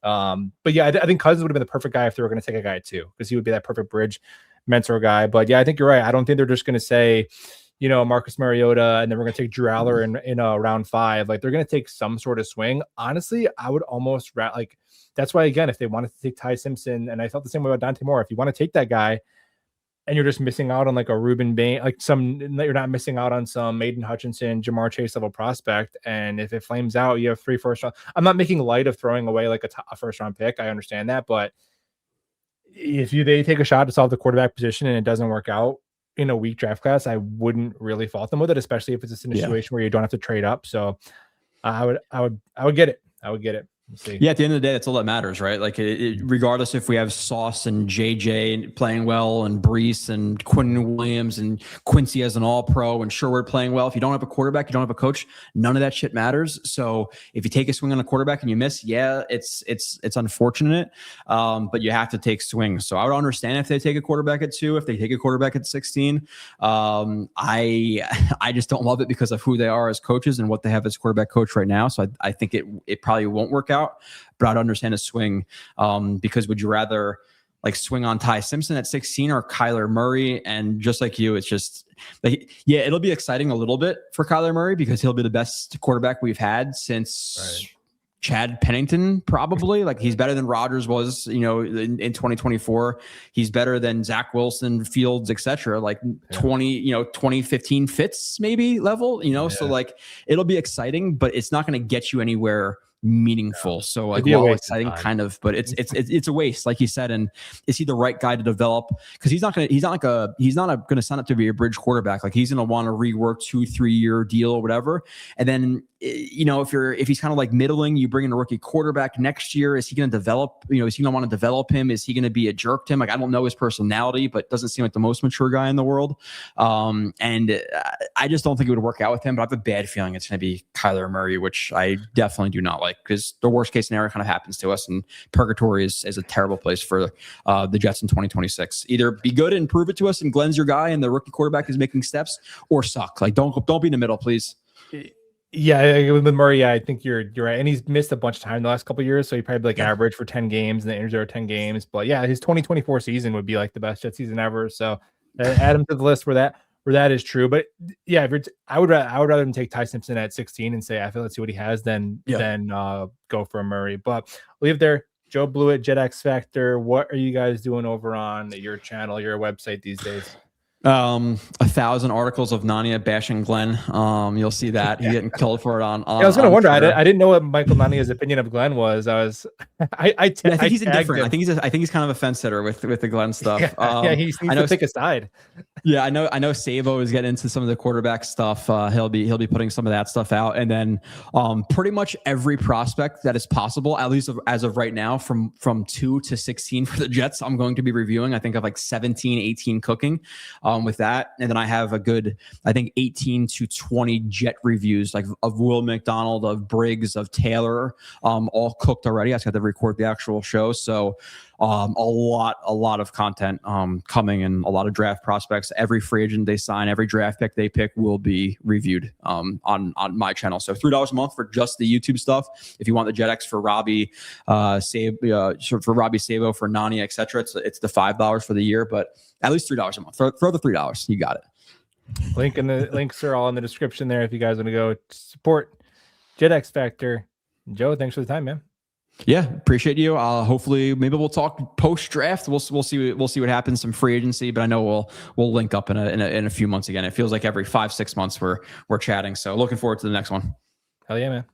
But yeah, I think Cousins would have been the perfect guy if they were going to take a guy too, because he would be that perfect bridge mentor guy. But yeah, I think you're right. I don't think they're just going to say, Marcus Mariota, and then we're going to take Drew Aller in round 5. Like they're going to take some sort of swing. Honestly, I would almost like, that's why, again, if they wanted to take Ty Simpson, and I felt the same way about Dante Moore, if you want to take that guy and you're just missing out on like a Reuben Bain, like you're not missing out on some Maiden Hutchinson, Jamar Chase level prospect. And if it flames out, you have 3 first round. I'm not making light of throwing away like a first round pick. I understand that, but if they take a shot to solve the quarterback position and it doesn't work out in a weak draft class, I wouldn't really fault them with it, especially if it's in a situation where you don't have to trade up. So I would get it. I would get it. See. Yeah, at the end of the day, that's all that matters, right? Like, regardless if we have Sauce and JJ playing well, and Brees and Quinn Williams and Quincy as an All-Pro and Sherwood playing well, if you don't have a quarterback, you don't have a coach, none of that shit matters. So if you take a swing on a quarterback and you miss, yeah, it's unfortunate, but you have to take swings. So I would understand if they take a quarterback at 2, if they take a quarterback at 16. I just don't love it because of who they are as coaches and what they have as quarterback coach right now. So I think it probably won't work out, but I'd understand a swing, because would you rather like swing on Ty Simpson at 16 or Kyler Murray? And just like you, it's just like, yeah, it'll be exciting a little bit for Kyler Murray because he'll be the best quarterback we've had since Chad Pennington, probably. Like he's better than Rodgers was, in 2024. He's better than Zach Wilson, Fields, etc. Like 2015 Fitz maybe level, So like it'll be exciting, but it's not going to get you anywhere meaningful. So like, well, exciting kind of, but it's a waste, like you said. And is he the right guy to develop? Because he's not going to sign up to be a bridge quarterback. Like he's going to want to rework 2-3 year deal or whatever. And then, if he's kind of like middling, you bring in a rookie quarterback next year. Is he going to develop? Is he going to want to develop him? Is he going to be a jerk to him? Like, I don't know his personality, but doesn't seem like the most mature guy in the world. And I just don't think it would work out with him. But I have a bad feeling it's going to be Kyler Murray, which I definitely do not like, because the worst case scenario kind of happens to us, and purgatory is a terrible place for the Jets in 2026. Either be good and prove it to us, and Glenn's your guy, and the rookie quarterback is making steps, or suck. Like, don't be in the middle, please. Yeah, with Murray, I think you're right, and he's missed a bunch of time the last couple of years, so he probably average for 10 games, and the injuries are 10 games. But yeah, his 2024 season would be like the best Jet season ever. So add him to the list for that. that is true. But yeah, I would rather than take Ty Simpson at 16 and say, I feel let's see what he has than go for a Murray. But leave there. Joe Blewitt, Jet X Factor. What are you guys doing over on your channel, your website these days? 1,000 articles of Nania bashing Glenn. You'll see that he's getting killed for it on. I was gonna wonder. I didn't know what Michael Nania's opinion of Glenn was. I think he's indifferent. I think he's kind of a fence sitter with the Glenn stuff. Yeah, he needs to pick a side. Yeah, I know Sabo is getting into some of the quarterback stuff. He'll be putting some of that stuff out, and then pretty much every prospect that is possible, at least as of right now, from 2 to 16 for the Jets, I'm going to be reviewing. I think of like 17, 18 cooking. With that, and then I have a good, I think 18 to 20 Jet reviews, like of Will McDonald, of Briggs, of Taylor, all cooked already. I just got to record the actual show, so a lot of content coming, and a lot of draft prospects. Every free agent they sign, every draft pick they pick will be reviewed on my channel. So $3 a month for just the YouTube stuff. If you want the Jet X for Robbie, for Robbie Sabo, for Nani, etc., it's the $5 for the year, but at least $3 a month. Throw the $3. You got it. Links are all in the description there if you guys want to go support Jet X Factor. Joe, thanks for the time, man. Yeah, appreciate you. Hopefully, maybe we'll talk post draft. We'll see what happens. Some free agency, but I know we'll link up in a few months again. It feels like every 5-6 months we're chatting. So looking forward to the next one. Hell yeah, man.